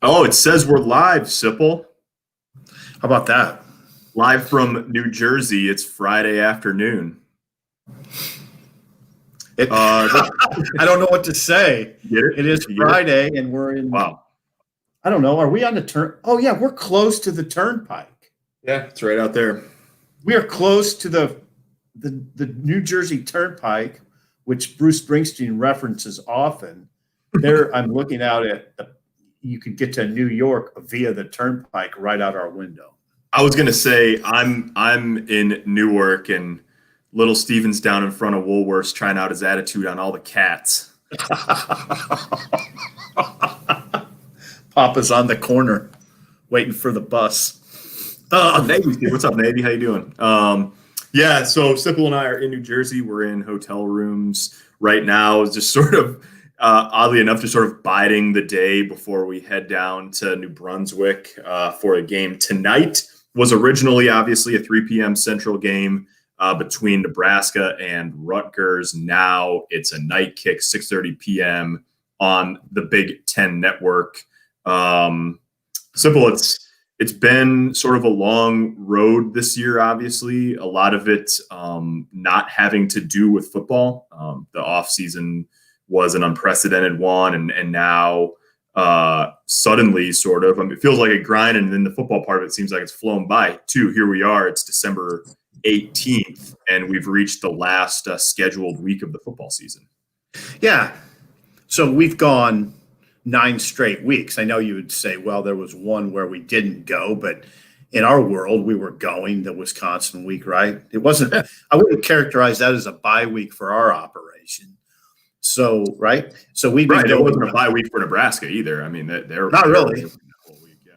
Oh, it says we're live, Sipple. How about that? Live from New Jersey. It's Friday afternoon. I don't know what to say. It is Friday, and we're in. Wow. I don't know. Are we on the turn? Oh, yeah, we're close to the turnpike. Yeah, it's right out there. We are close to the New Jersey Turnpike, which Bruce Springsteen references often. There, I'm looking out at. You could get to New York via the turnpike right out our window. I was gonna say I'm in Newark, and little Steven's down in front of Woolworths trying out his attitude on all the cats. Papa's on the corner waiting for the bus. Navy, what's up, Navy? How you doing? Yeah, so Sipple and I are in New Jersey. We're in hotel rooms right now, just sort of oddly enough, just sort of biding the day before we head down to New Brunswick for a game. Tonight was originally obviously a 3 p.m. Central game between Nebraska and Rutgers. Now it's a night kick, 6:30 p.m. on the Big Ten Network. Simple, it's been sort of a long road this year, obviously. A lot of it not having to do with football. The offseason was an unprecedented one, and now suddenly sort of, it feels like a grind, and then the football part of it seems like it's flown by too. Here we are, it's December 18th, and we've reached the last scheduled week of the football season. Yeah, so we've gone 9 straight weeks. I know you would say, well, there was one where we didn't go, but in our world, we were going the Wisconsin week, right? It wasn't, I wouldn't characterize that as a bye week for our operation. So, right? So we've been it wasn't a bye week for Nebraska either. I mean, they're not really. The whole week, yeah.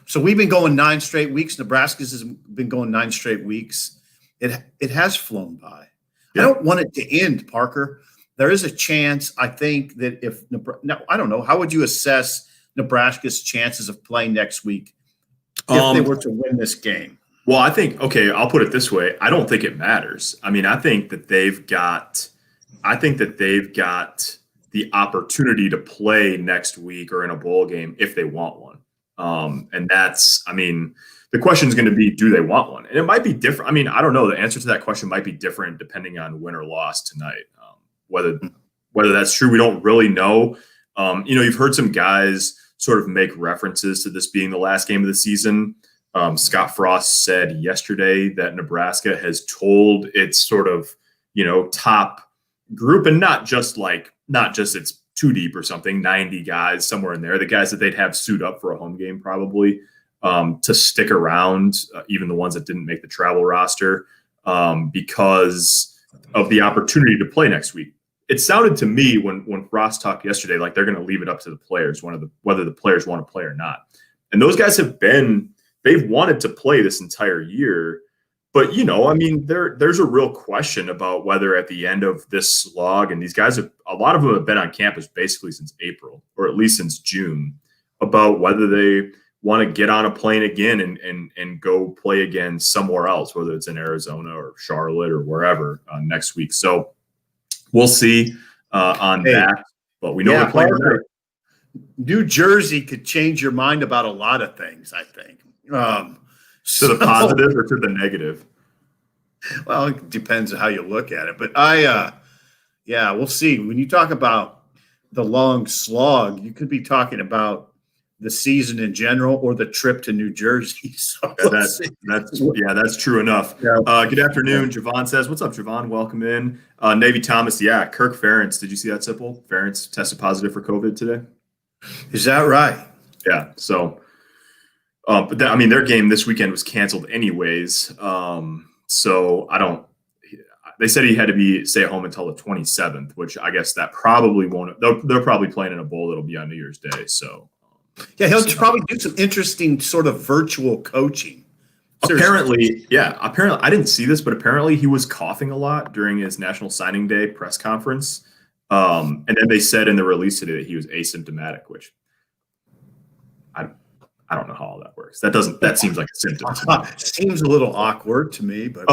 So we've been going 9 straight weeks. Nebraska's has been going 9 straight weeks. It has flown by. Yeah. I don't want it to end, Parker. There is a chance, I think, that if now, I don't know, how would you assess Nebraska's chances of playing next week if they were to win this game? Well, I think, okay, I'll put it this way. I don't think it matters. I mean, I think that they've got the opportunity to play next week or in a bowl game if they want one. And that's, I mean, the question is going to be, do they want one? And it might be different. I mean, I don't know. The answer to that question might be different depending on win or loss tonight. Whether that's true, we don't really know. You've heard some guys sort of make references to this being the last game of the season. Scott Frost said yesterday that Nebraska has told its sort of, top group, and not just it's too deep or something, 90 guys somewhere in there, the guys that they'd have suit up for a home game probably, to stick around, even the ones that didn't make the travel roster, because of the opportunity to play next week. It sounded to me when Frost talked yesterday like they're going to leave it up to the players, whether the players want to play or not. And those guys they've wanted to play this entire year. But, there's a real question about whether at the end of this slog, and these guys, a lot of them have been on campus basically since April, or at least since June, about whether they want to get on a plane again and go play again somewhere else, whether it's in Arizona or Charlotte or wherever next week. So we'll see on that, but we know they're playing tonight. New Jersey could change your mind about a lot of things, I think. To the positive or to the negative? Well, it depends on how you look at it. But we'll see. When you talk about the long slog, you could be talking about the season in general or the trip to New Jersey. So that's true enough. Yeah. Good afternoon, Javon says. What's up, Javon? Welcome in. Navy Thomas, Kirk Ferentz. Did you see that, Sipple? Ferentz tested positive for COVID today. Is that right? Yeah. So, but their game this weekend was canceled anyways. So they said he had to stay at home until the 27th, which I guess that probably won't. They're probably playing in a bowl that'll be on New Year's Day. So. Yeah, he'll probably do some interesting sort of virtual coaching. Apparently, I didn't see this, but apparently he was coughing a lot during his National Signing Day press conference. And then they said in the release today that he was asymptomatic, which I don't know how all that works. That seems like a symptom to me. Seems a little awkward to me, but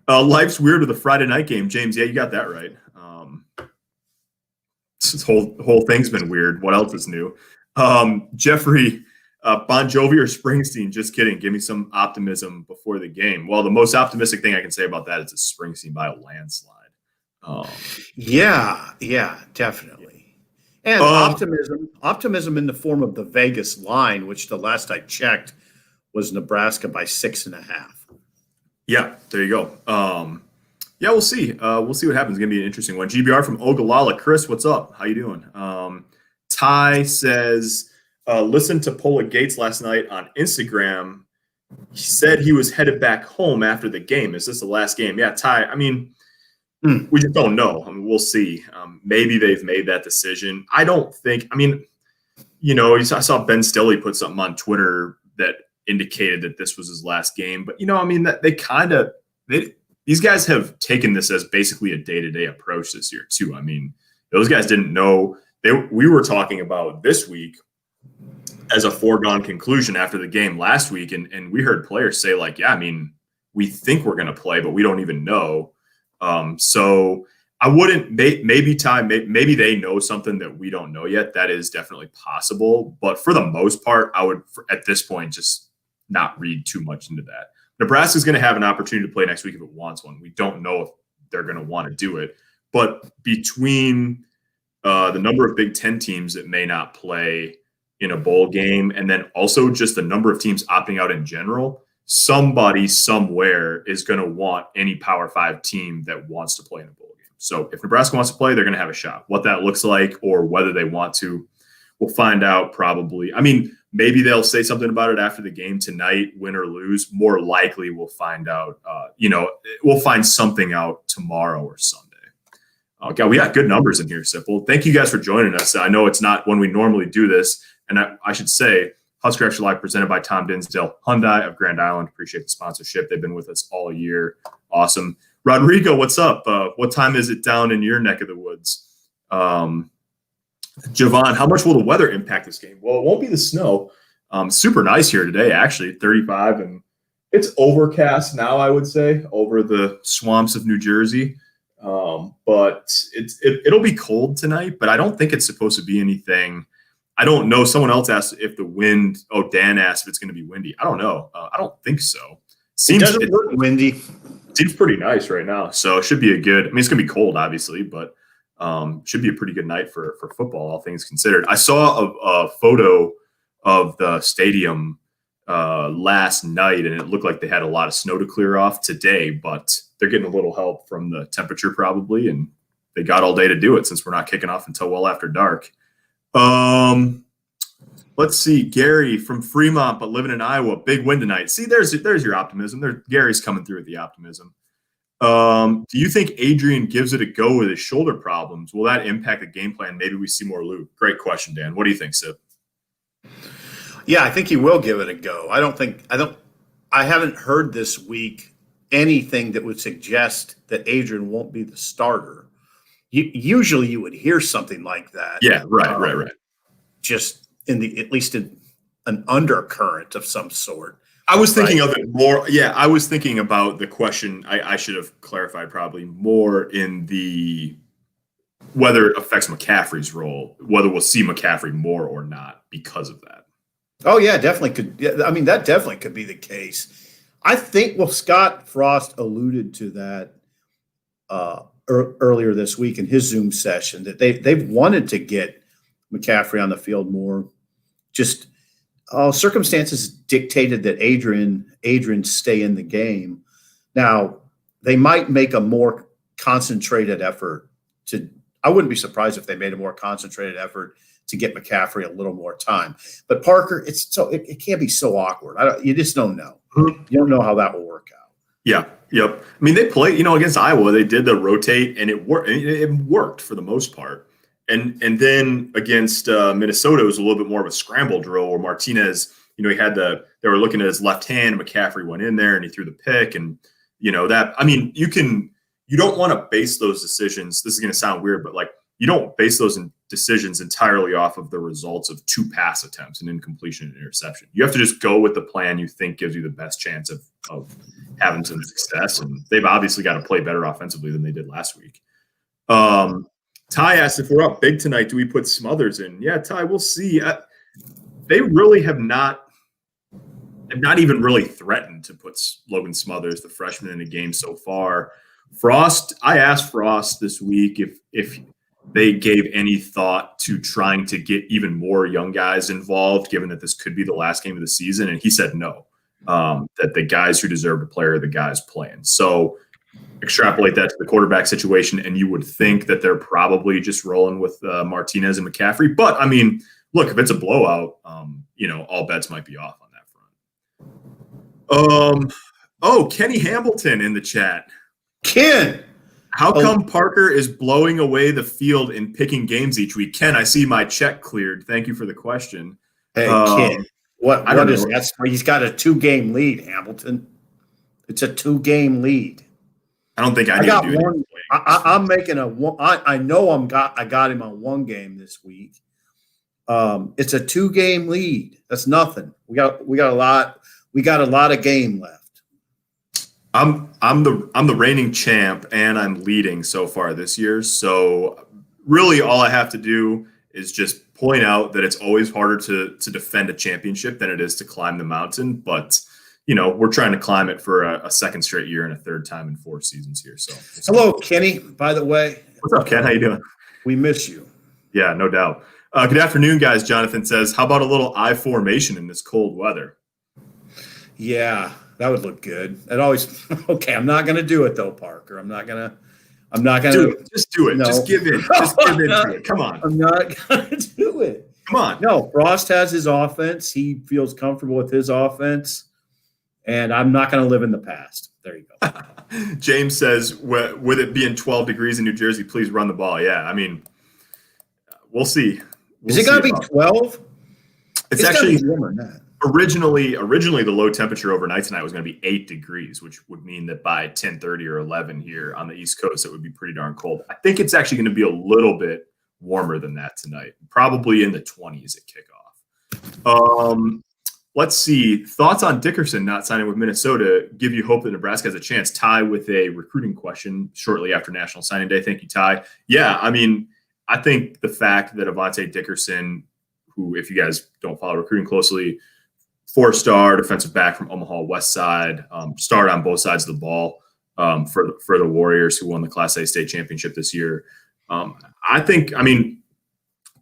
life's weird with a Friday night game, James. Yeah, you got that right. This whole thing's been weird. What else is new? Jeffrey, Bon Jovi or Springsteen? Just kidding. Give me some optimism before the game. Well, the most optimistic thing I can say about that is it's Springsteen by a landslide. Yeah, definitely. And optimism in the form of the Vegas line, which the last I checked was Nebraska by 6.5. Yeah, there you go. Yeah, we'll see. We'll see what happens. It's gonna be an interesting one. GBR from Ogallala. Chris, what's up? How you doing? Ty says, listen to Pola Gates last night on Instagram. He said he was headed back home after the game. Is this the last game? Yeah, Ty. I mean, we just don't know. I mean, we'll see. Maybe they've made that decision. I don't think. I mean, I saw Ben Stilley put something on Twitter that indicated that this was his last game. But I mean, that these guys have taken this as basically a day-to-day approach this year too. I mean, those guys didn't know. We were talking about this week as a foregone conclusion after the game last week, and we heard players say like, yeah, I mean, we think we're going to play, but we don't even know. So I wouldn't maybe they know something that we don't know yet. That is definitely possible. But for the most part, I would at this point just not read too much into that. Nebraska is going to have an opportunity to play next week if it wants one. We don't know if they're going to want to do it. But between the number of Big Ten teams that may not play in a bowl game, and then also just the number of teams opting out in general, somebody somewhere is going to want any Power 5 team that wants to play in a bowl game. So if Nebraska wants to play, they're going to have a shot. What that looks like or whether they want to, we'll find out probably. I mean, maybe they'll say something about it after the game tonight, win or lose. More likely we'll find out, we'll find something out tomorrow or Sunday. Okay, we got good numbers in here, Sipple. Thank you guys for joining us. I know it's not when we normally do this, and I should say Husker Extra Live presented by Tom Dinsdale, Hyundai of Grand Island. Appreciate the sponsorship. They've been with us all year. Awesome. Rodrigo, what's up? What time is it down in your neck of the woods? Javon, how much will the weather impact this game? Well, it won't be the snow. Super nice here today, actually, 35, and it's overcast now, I would say, over the swamps of New Jersey. But it'll be cold tonight, but I don't think it's supposed to be anything. I don't know. Someone else asked if the wind. Oh, Dan asked if it's going to be windy. I don't know. I don't think so. It doesn't look windy. Seems pretty nice right now. So it should be it's going to be cold, obviously, but should be a pretty good night for football, all things considered. I saw a photo of the stadium last night, and it looked like they had a lot of snow to clear off today, but they're getting a little help from the temperature probably, and they got all day to do it since we're not kicking off until well after dark. Let's see, Gary from Fremont, but living in Iowa, big win tonight. See, there's your optimism. Gary's coming through with the optimism. Do you think Adrian gives it a go with his shoulder problems? Will that impact the game plan? Maybe we see more Luke. Great question, Dan. What do you think, Sip? Yeah, I think he will give it a go. I haven't heard this week anything that would suggest that Adrian won't be the starter. Usually you would hear something like that. Yeah, right. Just at least in an undercurrent of some sort. I was thinking of it more. Yeah, I was thinking about the question. I should have clarified probably more in the whether it affects McCaffrey's role, whether we'll see McCaffrey more or not because of that. Oh, yeah, definitely could. Yeah, I mean, that definitely could be the case. I think, Scott Frost alluded to that earlier this week in his Zoom session, that they've wanted to get McCaffrey on the field more. Just circumstances dictated that Adrian stay in the game. Now, they might make a more concentrated effort I wouldn't be surprised if they made a more concentrated effort to get McCaffrey a little more time. But Parker, it can't be so awkward. You just don't know. You don't know how that will work out. Yeah. Yep. I mean, they play, against Iowa, they did the rotate, and it worked. It worked for the most part. And then against Minnesota, it was a little bit more of a scramble drill where Martinez, they were looking at his left hand, and McCaffrey went in there and he threw the pick. And, you don't want to base those decisions. This is going to sound weird, but you don't base those decisions entirely off of the results of 2 pass attempts, an incompletion and interception. You have to just go with the plan you think gives you the best chance of having some success. And they've obviously got to play better offensively than they did last week. Ty asked if we're up big tonight, do we put Smothers in? Yeah, Ty, we'll see. they really have not even really threatened to put Logan Smothers, the freshman, in a game so far. Frost, I asked Frost this week if they gave any thought to trying to get even more young guys involved, given that this could be the last game of the season, and he said no, that the guys who deserve to play are the guys playing. So extrapolate that to the quarterback situation, and you would think that they're probably just rolling with Martinez and McCaffrey. But, I mean, look, if it's a blowout, all bets might be off on that front. Kenny Hamilton in the chat. Ken! How come Parker is blowing away the field and picking games each week? Ken, I see my check cleared. Thank you for the question. Hey, Ken, what is that? He's got a 2-game lead, Hamilton. It's a 2-game lead. I don't think I need to do one. I'm making a one. I know I got him on 1 game this week. It's a 2-game lead. That's nothing. We got a lot. We got a lot of game left. I'm the reigning champ, and I'm leading so far this year. So really, all I have to do is just point out that it's always harder to defend a championship than it is to climb the mountain. But we're trying to climb it for a second straight year and a third time in 4 seasons here. So hello, Kenny. By the way, what's up, Ken? How you doing? We miss you. Yeah, no doubt. Good afternoon, guys. Jonathan says, "How about a little I formation in this cold weather?" Yeah. That would look good. It always okay. I'm not going to do it though, Parker. I'm not going to. Just do it. No. Just give in. Just give in to it. Come on. I'm not going to do it. Come on. No, Frost has his offense. He feels comfortable with his offense, and I'm not going to live in the past. There you go. James says, with it being 12 degrees in New Jersey, please run the ball. Yeah, I mean, we'll see. Is it going to be 12? It's actually warmer than that. Originally, the low temperature overnight tonight was going to be 8 degrees, which would mean that by 10:30 or 11 here on the East Coast, it would be pretty darn cold. I think it's actually going to be a little bit warmer than that tonight, probably in the 20s at kickoff. Let's see. Thoughts on Dickerson not signing with Minnesota give you hope that Nebraska has a chance. Ty with a recruiting question shortly after National Signing Day. Thank you, Ty. Yeah, I mean, I think the fact that Avante Dickerson, who, if you guys don't follow recruiting closely, 4-star defensive back from Omaha West Side, starred on both sides of the ball for the Warriors, who won the Class A state championship this year. I mean,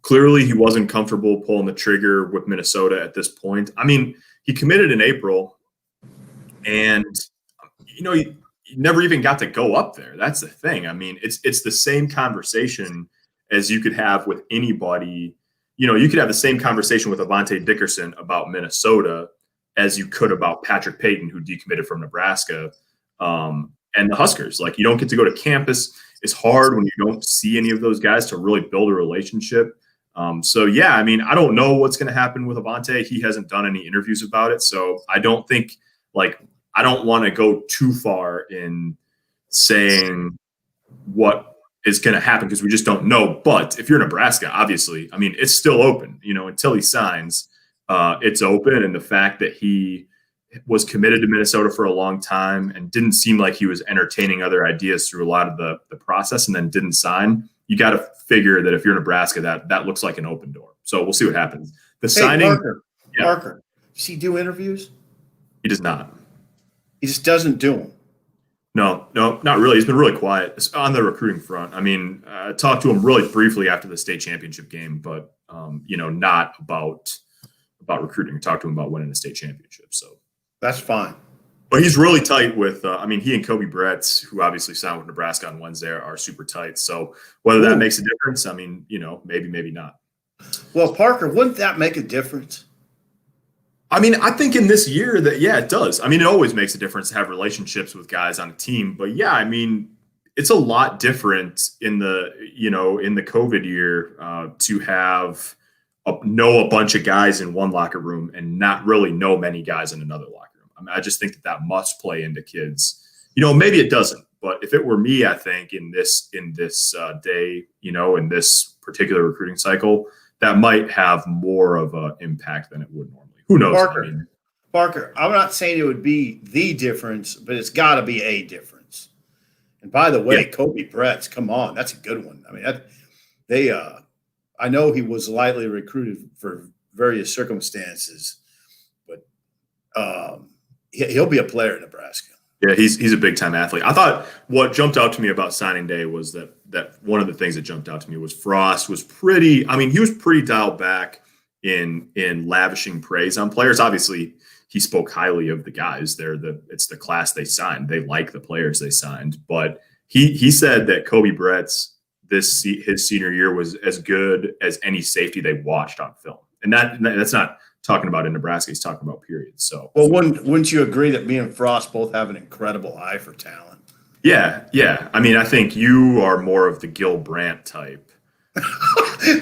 clearly he wasn't comfortable pulling the trigger with Minnesota at this point. I mean, he committed in April, and he never even got to go up there. That's the thing. I mean, it's the same conversation as you could have with anybody. You could have the same conversation with Avante Dickerson about Minnesota as you could about Patrick Payton, who decommitted from Nebraska, and the Huskers. Like, you don't get to go to campus. It's hard when you don't see any of those guys to really build a relationship. So, yeah, I mean, I don't know what's going to happen with Avante. He hasn't done any interviews about it. So I don't think, I don't want to go too far in saying what is going to happen because we just don't know. But if you're Nebraska, obviously, I mean, it's still open, until he signs, it's open. And the fact that he was committed to Minnesota for a long time and didn't seem like he was entertaining other ideas through a lot of the process and then didn't sign, you got to figure that if you're Nebraska, that looks like an open door. So we'll see what happens. Signing. Parker, does he do interviews? He does not. He just doesn't do them. No, not really. He's been really quiet on the recruiting front. I mean, I talked to him really briefly after the state championship game, but not about recruiting. I talked to him about winning the state championship. So that's fine. But he's really tight with. He and Kobe Brett, who obviously signed with Nebraska on Wednesday, are super tight. So whether that makes a difference, I mean, maybe not. Well, Parker, wouldn't that make a difference? I mean, I think in this year it does. I mean, it always makes a difference to have relationships with guys on a team. But yeah, I mean, it's a lot different in the COVID year to have know a bunch of guys in one locker room and not really know many guys in another locker room. I mean, I just think that must play into kids. Maybe it doesn't, but if it were me, I think in this day, in this particular recruiting cycle, that might have more of an impact than it would normally. Who knows? Parker, I'm not saying it would be the difference, but it's got to be a difference. And by the way, Kobe Brett's, come on, that's a good one. I mean, I know he was lightly recruited for various circumstances, but he'll be a player in Nebraska. Yeah, he's a big time athlete. I thought what jumped out to me about signing day was that one of the things that jumped out to me was Frost was pretty. I mean, he was pretty dialed back in lavishing praise on players. Obviously, he spoke highly of the guys. It's the class they signed. They like the players they signed, but he said that Kobe Brett's his senior year was as good as any safety they watched on film, and that's not talking about in Nebraska. He's talking about period. So, well, wouldn't you agree that me and Frost both have an incredible eye for talent? Yeah. I mean, I think you are more of the Gil Brandt type.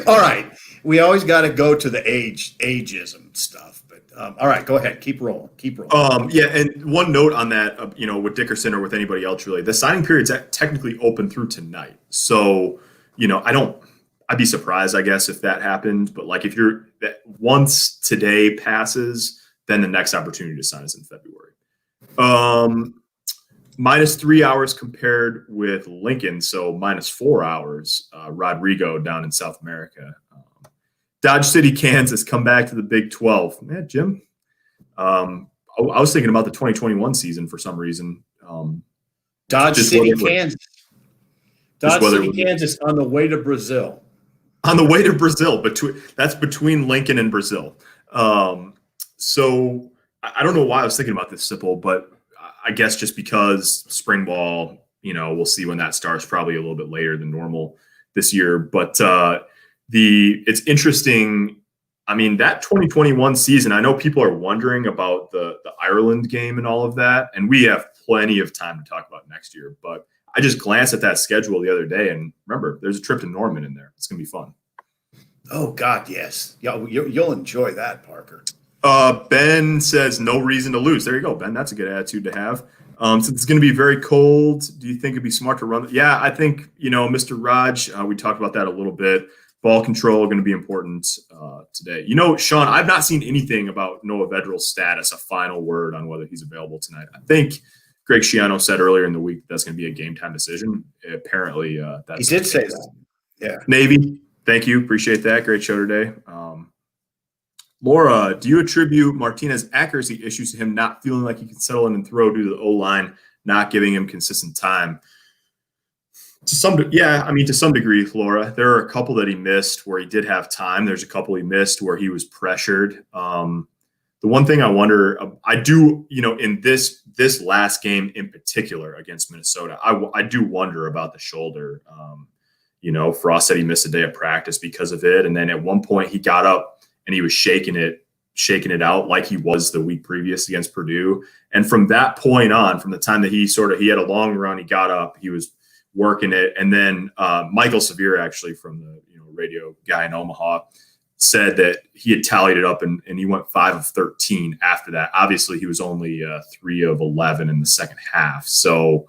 All right, we always got to go to the ageism stuff. All right, go ahead. Keep rolling. Yeah, and one note on that, with Dickerson or with anybody else, really, the signing period's technically open through tonight. So, I'd be surprised, I guess, if that happened. But like, once today passes, then the next opportunity to sign is in February. Minus 3 hours compared with Lincoln, so minus 4 hours. Rodrigo down in South America. Dodge City, Kansas, come back to the Big 12. Man, Jim, I was thinking about the 2021 season for some reason. Dodge City, Kansas. Dodge City, Kansas on the way to Brazil. On the way to Brazil, that's between Lincoln and Brazil. So I don't know why I was thinking about this, Sipple, but I guess just because spring ball, we'll see when that starts, probably a little bit later than normal this year. But it's interesting. I mean, that 2021 season, I know people are wondering about the Ireland game and all of that, and we have plenty of time to talk about next year. But I just glanced at that schedule the other day, and remember, there's a trip to Norman in there. It's going to be fun. Oh, God, yes. You'll enjoy that, Parker. Ben says no reason to lose. There you go, Ben. That's a good attitude to have. Since it's going to be very cold, do you think it'd be smart to run? Yeah, I think, Mr. Raj, we talked about that a little bit. Ball control going to be important today. Sean, I've not seen anything about Noah Vedral's status, a final word on whether he's available tonight. I think Greg Schiano said earlier in the week that's going to be a game time decision. Apparently, he did say that. Yeah. Navy, thank you. Appreciate that. Great show today. Laura, do you attribute Martinez's accuracy issues to him not feeling like he can settle in and throw due to the O-line not giving him consistent time? To some degree, Laura. There are a couple that he missed where he did have time. There's a couple he missed where he was pressured. The one thing I wonder, I do, in this last game in particular against Minnesota, I do wonder about the shoulder. Frost said he missed a day of practice because of it, and then at one point he got up and he was shaking it out like he was the week previous against Purdue. And from that point on, from the time that he had a long run, he got up, he was working it. And then Michael Severe, actually, from the radio guy in Omaha, said that he had tallied it up and he went 5 of 13 after that. Obviously, he was only 3 of 11 in the second half. So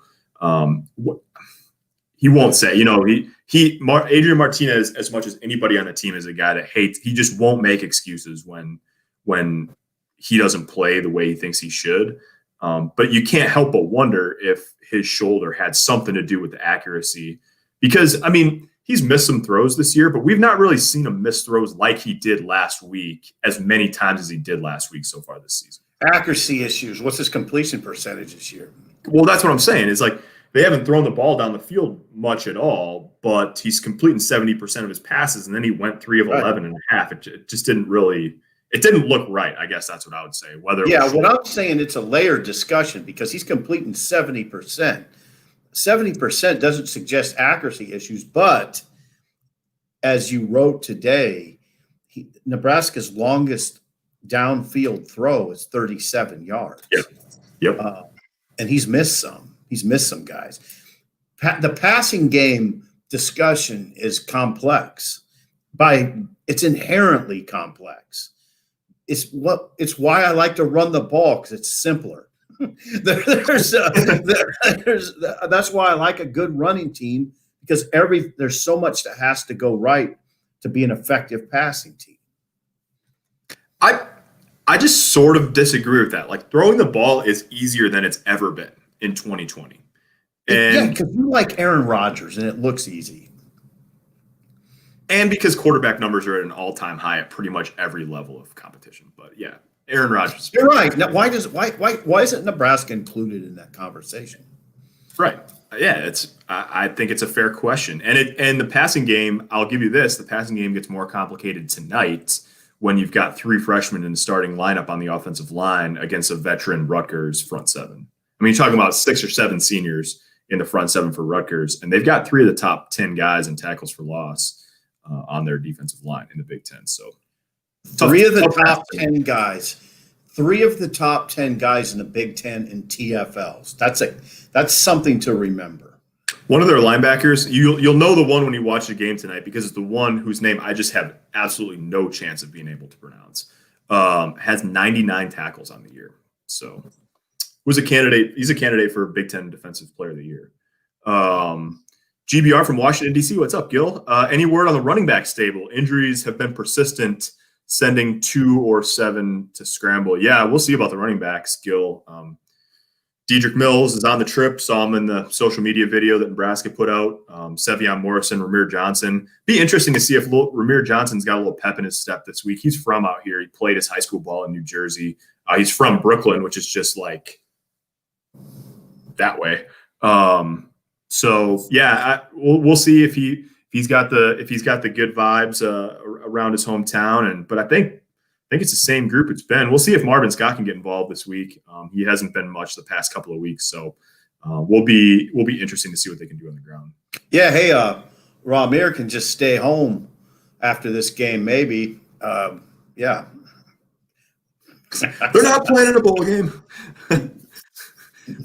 he won't say, Adrian Martinez, as much as anybody on the team, is a guy that hates. He just won't make excuses when he doesn't play the way he thinks he should. But you can't help but wonder if his shoulder had something to do with the accuracy, because he's missed some throws this year, but we've not really seen him miss throws like he did last week as many times as he did last week so far this season. Accuracy issues. What's his completion percentage this year? Well, that's what I'm saying. It's like they haven't thrown the ball down the field much at all, but he's completing 70% of his passes, and then he went 3 of 11 and a half. It just didn't look right. I guess that's what I would say. What I'm saying, it's a layered discussion because he's completing 70%. 70% doesn't suggest accuracy issues, but as you wrote today, Nebraska's longest downfield throw is 37 yards. Yep. And he's missed some. He's missed some guys. The passing game discussion is complex. It's inherently complex. It's why I like to run the ball, because it's simpler. That's why I like a good running team, because there's so much that has to go right to be an effective passing team. I just sort of disagree with that. Like, throwing the ball is easier than it's ever been in 2020. And because you like Aaron Rodgers and it looks easy. And because quarterback numbers are at an all-time high at pretty much every level of competition. But yeah, Aaron Rodgers. You're right. Now, why isn't Nebraska included in that conversation? Right. Yeah, I think it's a fair question. And the passing game, I'll give you this, the passing game gets more complicated tonight when you've got 3 freshmen in the starting lineup on the offensive line against a veteran Rutgers front 7. I mean, you're talking about 6 or 7 seniors in the front 7 for Rutgers, and they've got 3 of the top 10 guys in tackles for loss on their defensive line in the Big Ten. So 3 of the top 10 guys. 3 of the top 10 guys in the Big Ten in TFLs. That's something to remember. One of their linebackers, you'll know the one when you watch the game tonight because it's the one whose name I just have absolutely no chance of being able to pronounce. Has 99 tackles on the year. So was a candidate. He's a candidate for Big Ten Defensive Player of the Year. GBR from Washington, D.C. What's up, Gil? Any word on the running back stable? Injuries have been persistent, sending 2 or 7 to scramble. Yeah, we'll see about the running backs, Gil. Dedrick Mills is on the trip. Saw him in the social media video that Nebraska put out. Sevion Morrison, Ramir Johnson. Be interesting to see if Ramir Johnson's got a little pep in his step this week. He's from out here. He played his high school ball in New Jersey. He's from Brooklyn, which is just like that way. So yeah, we'll see if he's got the good vibes around his hometown. But I think it's the same group it's been. We'll see if Marvin Scott can get involved this week. He hasn't been much the past couple of weeks, so we'll be interesting to see what they can do on the ground. Yeah, hey, Ramir can just stay home after this game, maybe. Yeah. They're not playing in a bowl game.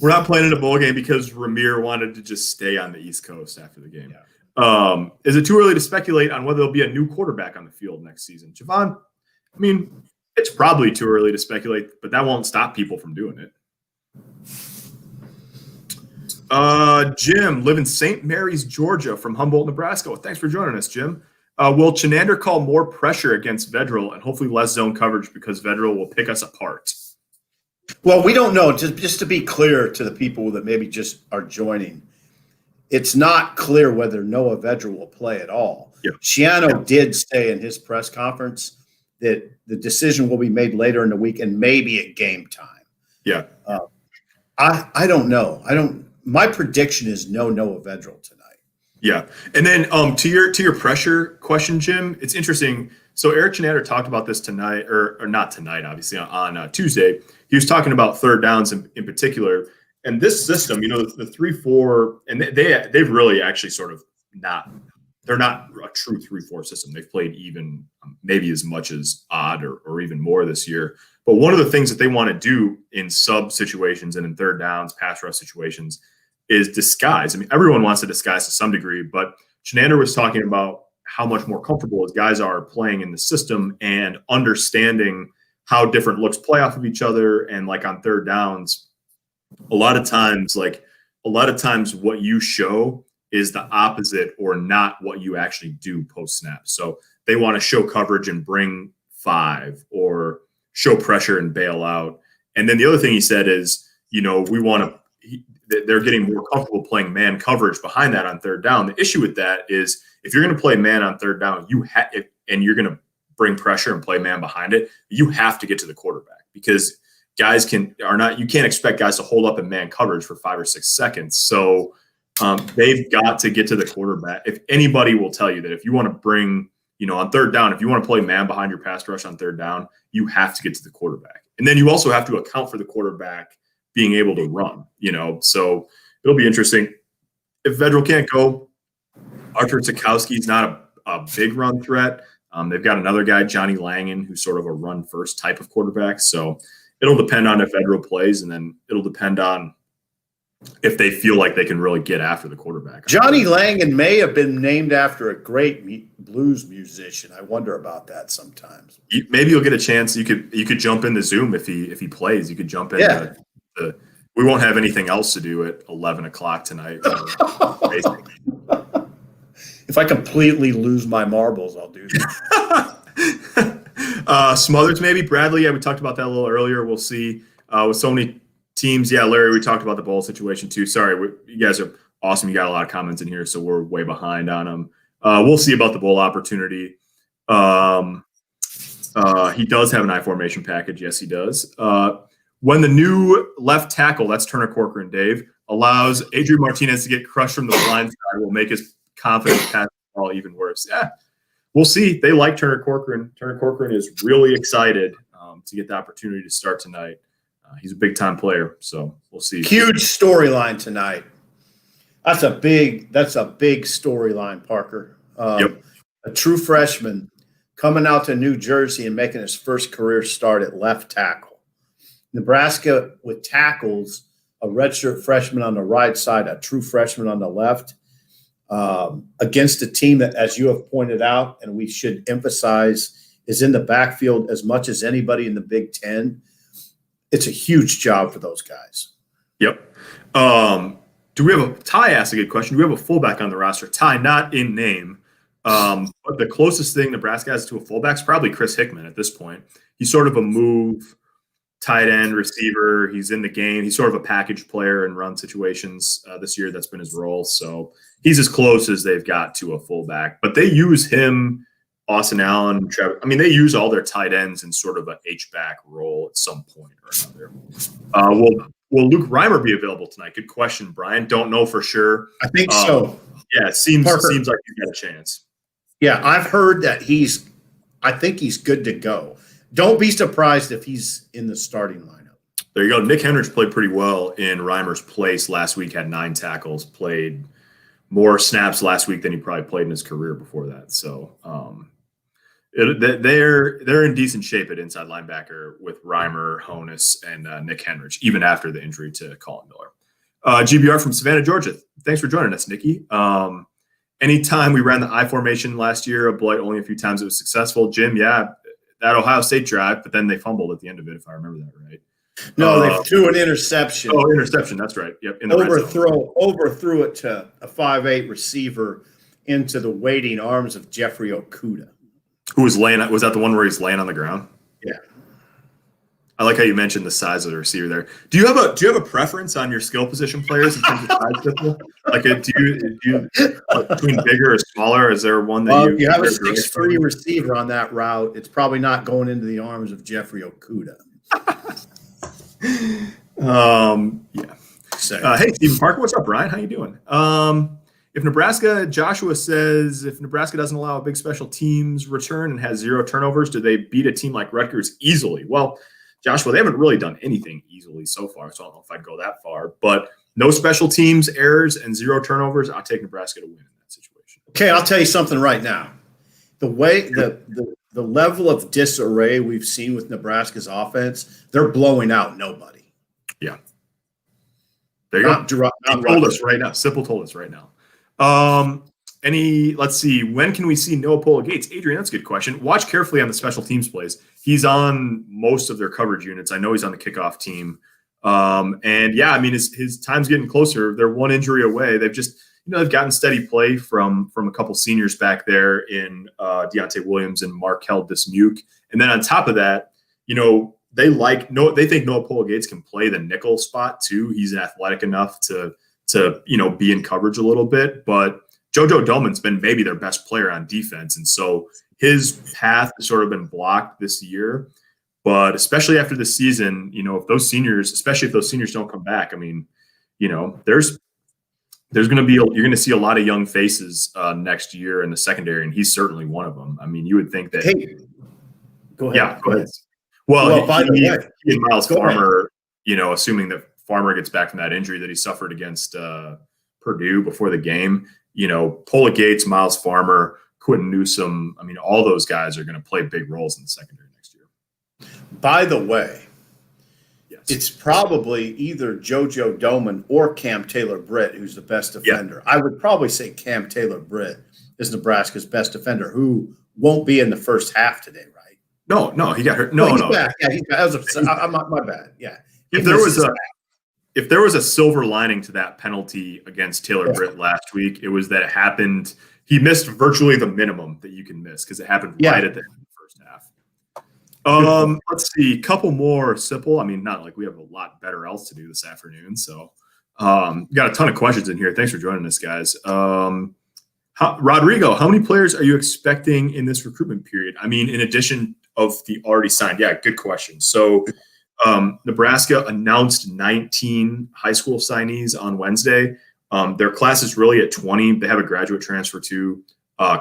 We're not playing in a bowl game because Ramir wanted to just stay on the East Coast after the game. Yeah. Is it too early to speculate on whether there'll be a new quarterback on the field next season? Javon, I mean, it's probably too early to speculate, but that won't stop people from doing it. Jim, live in St. Mary's, Georgia, from Humboldt, Nebraska. Well, thanks for joining us, Jim. Will Chinander call more pressure against Vedral and hopefully less zone coverage because Vedral will pick us apart? Well, we don't know. Just to be clear to the people that maybe just are joining, it's not clear whether Noah Vedral will play at all. Yeah. Shiano did say in his press conference that the decision will be made later in the week and maybe at game time. Yeah. I don't know. My prediction is no Noah Vedral tonight. Yeah. And then to your pressure question, Jim, it's interesting. So Eric Chinander talked about this tonight, or not tonight, obviously, on Tuesday. He was talking about third downs in particular. And this system, the 3-4, and they've really actually sort of they're not a true 3-4 system. They've played even maybe as much as odd or even more this year. But one of the things that they want to do in sub situations and in third downs, pass rush situations is disguise. I mean, everyone wants to disguise to some degree, but Chinander was talking about how much more comfortable his guys are playing in the system and understanding how different looks play off of each other. And like on third downs, a lot of times what you show is the opposite or not what you actually do post snap. So they want to show coverage and bring 5 or show pressure and bail out. And then the other thing he said is, they're getting more comfortable playing man coverage behind that on third down. The issue with that is if you're going to play man on third down, and you're going to bring pressure and play man behind it, you have to get to the quarterback because guys you can't expect guys to hold up in man coverage for 5 or 6 seconds. So they've got to get to the quarterback. If anybody will tell you that if you want to bring, on third down, if you want to play man behind your pass rush on third down, you have to get to the quarterback. And then you also have to account for the quarterback being able to run, so it'll be interesting. If Vedral can't go, Archer Sikowski's not a big run threat. They've got another guy, Johnny Langan, who's sort of a run first type of quarterback. So it'll depend on if Vedral plays, and then it'll depend on if they feel like they can really get after the quarterback. Johnny Langan may have been named after a great blues musician. I wonder about that sometimes. Maybe you'll get a chance. You could jump in the Zoom if he plays. You could jump in. Yeah. We won't have anything else to do at 11 o'clock tonight. If I completely lose my marbles, I'll do that. Smothers, maybe. Bradley, yeah, we talked about that a little earlier. We'll see. With so many teams, yeah, Larry, we talked about the bowl situation too. Sorry, you guys are awesome. You got a lot of comments in here, so we're way behind on them. We'll see about the bowl opportunity. He does have an I formation package. Yes, he does. When the new left tackle, that's Turner Corcoran, Dave, allows Adrian Martinez to get crushed from the blind side, will make his confidence pass the ball even worse. Yeah, we'll see. They like Turner Corcoran. Turner Corcoran is really excited to get the opportunity to start tonight. He's a big-time player, so we'll see. Huge storyline tonight. That's a big storyline, Parker. Yep. A true freshman coming out to New Jersey and making his first career start at left tackle. Nebraska with tackles, a redshirt freshman on the right side, a true freshman on the left, against a team that, as you have pointed out, and we should emphasize, is in the backfield as much as anybody in the Big Ten. It's a huge job for those guys. Yep. Do we have Ty asked a good question. Do we have a fullback on the roster? Ty, not in name. But the closest thing Nebraska has to a fullback is probably Chris Hickman at this point. He's sort of a move tight end receiver. He's in the game. He's sort of a package player in run situations this year. That's been his role. So he's as close as they've got to a fullback. But they use him, Austin Allen, Trevor. I mean, they use all their tight ends in sort of an H-back role at some point or another. Will Luke Reimer be available tonight? Good question, Brian. Don't know for sure. I think so. Yeah, it seems like he's got a chance. Yeah, I've heard that I think he's good to go. Don't be surprised if he's in the starting lineup. There you go. Nick Henrich played pretty well in Reimer's place last week, had 9 tackles, played more snaps last week than he probably played in his career before that. So they're in decent shape at inside linebacker with Reimer, Honus, and Nick Henrich, even after the injury to Colin Miller. GBR from Savannah, Georgia. Thanks for joining us, Nikki. Anytime we ran the I formation last year, a blight only a few times it was successful. Jim, yeah, that Ohio State drive, but then they fumbled at the end of it, if I remember that right. No, they threw an interception. Oh, interception. That's right. Yep. Overthrew it to a 5'8" receiver into the waiting arms of Jeffrey Okuda. Who was laying? Was that the one where he's laying on the ground? Yeah. I like how you mentioned the size of the receiver there. Do you have a preference on your skill position players in terms of size? Difference? Like, do you between bigger or smaller? Is there one that you have a 6'3" receiver on that route? It's probably not going into the arms of Jeffrey Okuda. Yeah. Hey, Stephen Parker, what's up, Brian? How you doing? Joshua says, if Nebraska doesn't allow a big special teams return and has 0 turnovers, do they beat a team like Rutgers easily? Well, Joshua, they haven't really done anything easily so far, so I don't know if I'd go that far. But no special teams errors and 0 turnovers, I'll take Nebraska to win in that situation. Okay, I'll tell you something right now. The way the level of disarray we've seen with Nebraska's offense, they're blowing out nobody. Yeah. There you go. Sipple told us right now. Let's see, when can we see Noah Pola Gates? Adrian, that's a good question. Watch carefully on the special teams plays. He's on most of their coverage units. I know he's on the kickoff team. And yeah, I mean, his time's getting closer. They're one injury away. They've just, they've gotten steady play from a couple seniors back there in Deontay Williams and Markel Dismuke. And then on top of that, they think Noah Pola Gates can play the nickel spot too. He's athletic enough to be in coverage a little bit, but JoJo Doman's been maybe their best player on defense. And so his path has sort of been blocked this year, but especially after the season, if those seniors don't come back, I mean, there's going to be, you're going to see a lot of young faces next year in the secondary. And he's certainly one of them. I mean, you would think that. Hey, go ahead. Yeah, go ahead. Well, by the way, he and Miles Farmer, assuming that Farmer gets back from that injury that he suffered against Purdue before the game, Pola Gates, Miles Farmer, Quentin Newsome. I mean, all those guys are going to play big roles in the secondary next year. By the way, yes, it's probably either JoJo Doman or Cam Taylor-Britt who's the best defender. Yeah. I would probably say Cam Taylor-Britt is Nebraska's best defender, who won't be in the first half today, right? No, he got hurt. No. Back. Yeah, he's back. My bad. Yeah. If there was a silver lining to that penalty against Taylor-Britt last week, it was that it happened. He missed virtually the minimum that you can miss because it happened right at the end of the first half. Let's see, a couple more Sipple. I mean, not like we have a lot better else to do this afternoon. So got a ton of questions in here. Thanks for joining us, guys. Rodrigo, how many players are you expecting in this recruitment period? I mean, in addition of the already signed. Yeah, good question. So Nebraska announced 19 high school signees on Wednesday. Their class is really at 20. They have a graduate transfer too,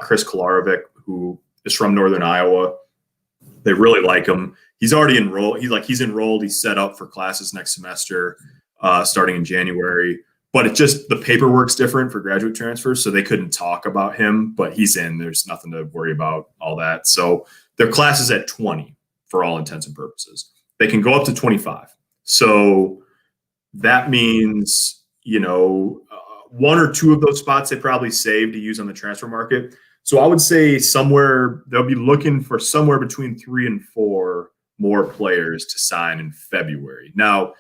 Chris Kolarovic, who is from Northern Iowa. They really like him. He's already enrolled. He's enrolled. He's set up for classes next semester, starting in January. But the paperwork's different for graduate transfers, so they couldn't talk about him. But he's in. There's nothing to worry about, all that. So their class is at 20 for all intents and purposes. They can go up to 25. So that means, one or two of those spots they probably saved to use on the transfer market. So I would say they'll be looking for somewhere between 3 and 4 more players to sign in February. Now,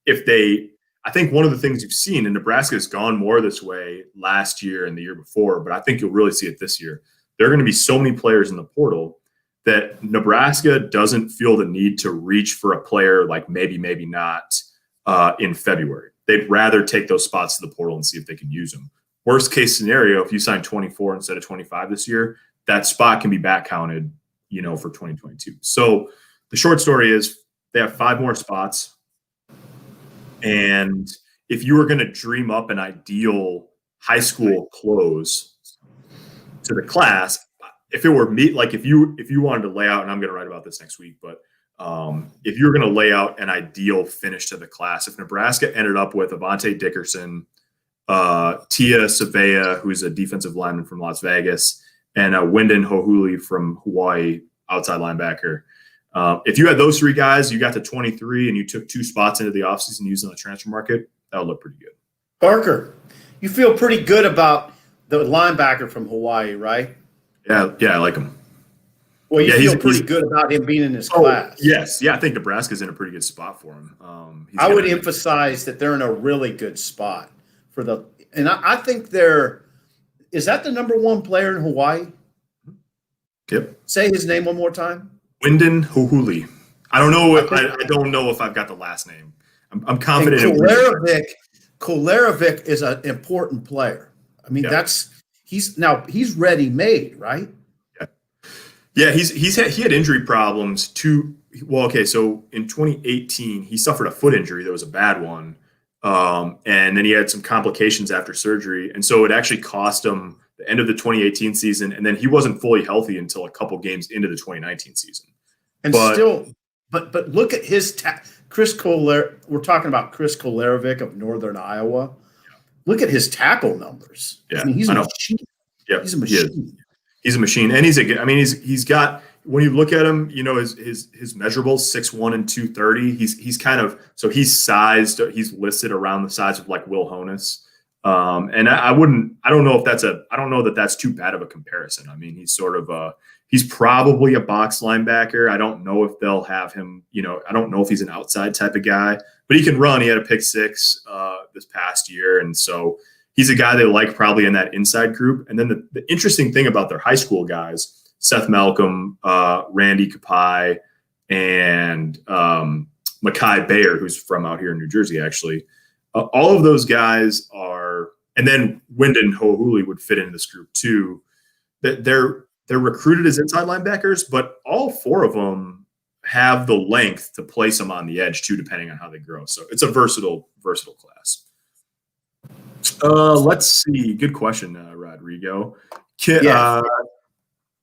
I think one of the things you've seen, and Nebraska has gone more this way last year and the year before, but I think you'll really see it this year. There are going to be so many players in the portal that Nebraska doesn't feel the need to reach for a player like maybe not in February. They'd rather take those spots to the portal and see if they can use them. Worst case scenario, if you sign 24 instead of 25 this year, that spot can be back counted, for 2022. So the short story is they have 5 more spots. And if you were going to dream up an ideal high school close to the class, if it were me, like if you wanted to lay out, and I'm going to write about this next week, but if you were going to lay out an ideal finish to the class, if Nebraska ended up with Avante Dickerson, Tia Savea, who's a defensive lineman from Las Vegas, and Wyndon Hohuli from Hawaii, outside linebacker. If you had those 3 guys, you got to 23 and you took 2 spots into the offseason used on the transfer market, that would look pretty good. Parker, you feel pretty good about the linebacker from Hawaii, right? Yeah, I like him. Well, you feel pretty good about him being in this class. Yes. Yeah, I think Nebraska's in a pretty good spot for him. I would emphasize that they're in a really good spot and I think is that the number 1 player in Hawaii? Yep. Say his name one more time. Wyndon Hohuli. I don't know. I don't know if I've got the last name. I'm confident. Kolarovic is an important player. I mean, he's ready made, right? Yeah. He had injury problems too. Well, okay. So in 2018, he suffered a foot injury that was a bad one, and then he had some complications after surgery, and so it actually cost him the end of the 2018 season, and then he wasn't fully healthy until a couple games into the 2019 season. But look at his Chris Kolar. We're talking about Chris Kolarovic of Northern Iowa. Look at his tackle numbers. Yeah, I mean, he's a machine. Yeah, he's a machine. He's a machine, and he's got. When you look at him, his measurables 6'1" and 230. He's kind of he's sized. He's listed around the size of like Will Honus. And I don't know that that's too bad of a comparison. I mean, he's probably a box linebacker. I don't know if they'll have him, I don't know if he's an outside type of guy, but he can run. He had a pick 6 this past year. And so he's a guy they like probably in that inside group. And then the interesting thing about their high school guys, Seth Malcolm, Randy Kapai, and Makai Bayer, who's from out here in New Jersey, actually. All of those guys are, and then Wyndon Hohuli would fit into this group too. That they're recruited as inside linebackers, but all 4 of them have the length to place them on the edge too, depending on how they grow. So it's a versatile class. Let's see. Good question, Rodrigo.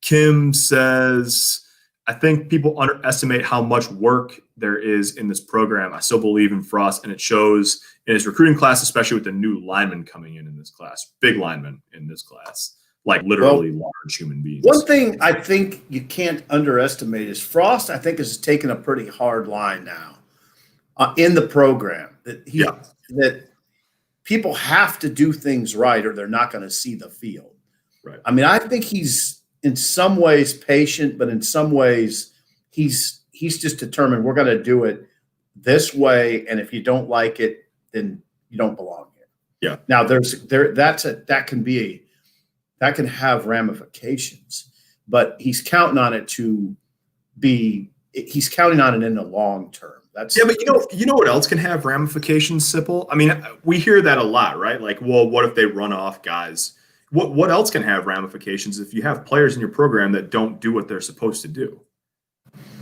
Kim says, I think people underestimate how much work there is in this program. I still believe in Frost, and it shows in his recruiting class, especially with the new linemen coming in this class, big linemen in this class, like literally large human beings. One thing I think you can't underestimate is Frost, I think, has taken a pretty hard line now in the program. That people have to do things right or they're not going to see the field. Right. I mean, I think he's in some ways patient, but in some ways he's just determined we're going to do it this way, and if you don't like it, then you don't belong here. Yeah. Now that can have ramifications, but he's counting on it he's counting on it in the long term. But you know what else can have ramifications, Sipple? I mean, we hear that a lot, right? Like, well, what if they run off guys? what else can have ramifications if you have players in your program that don't do what they're supposed to do?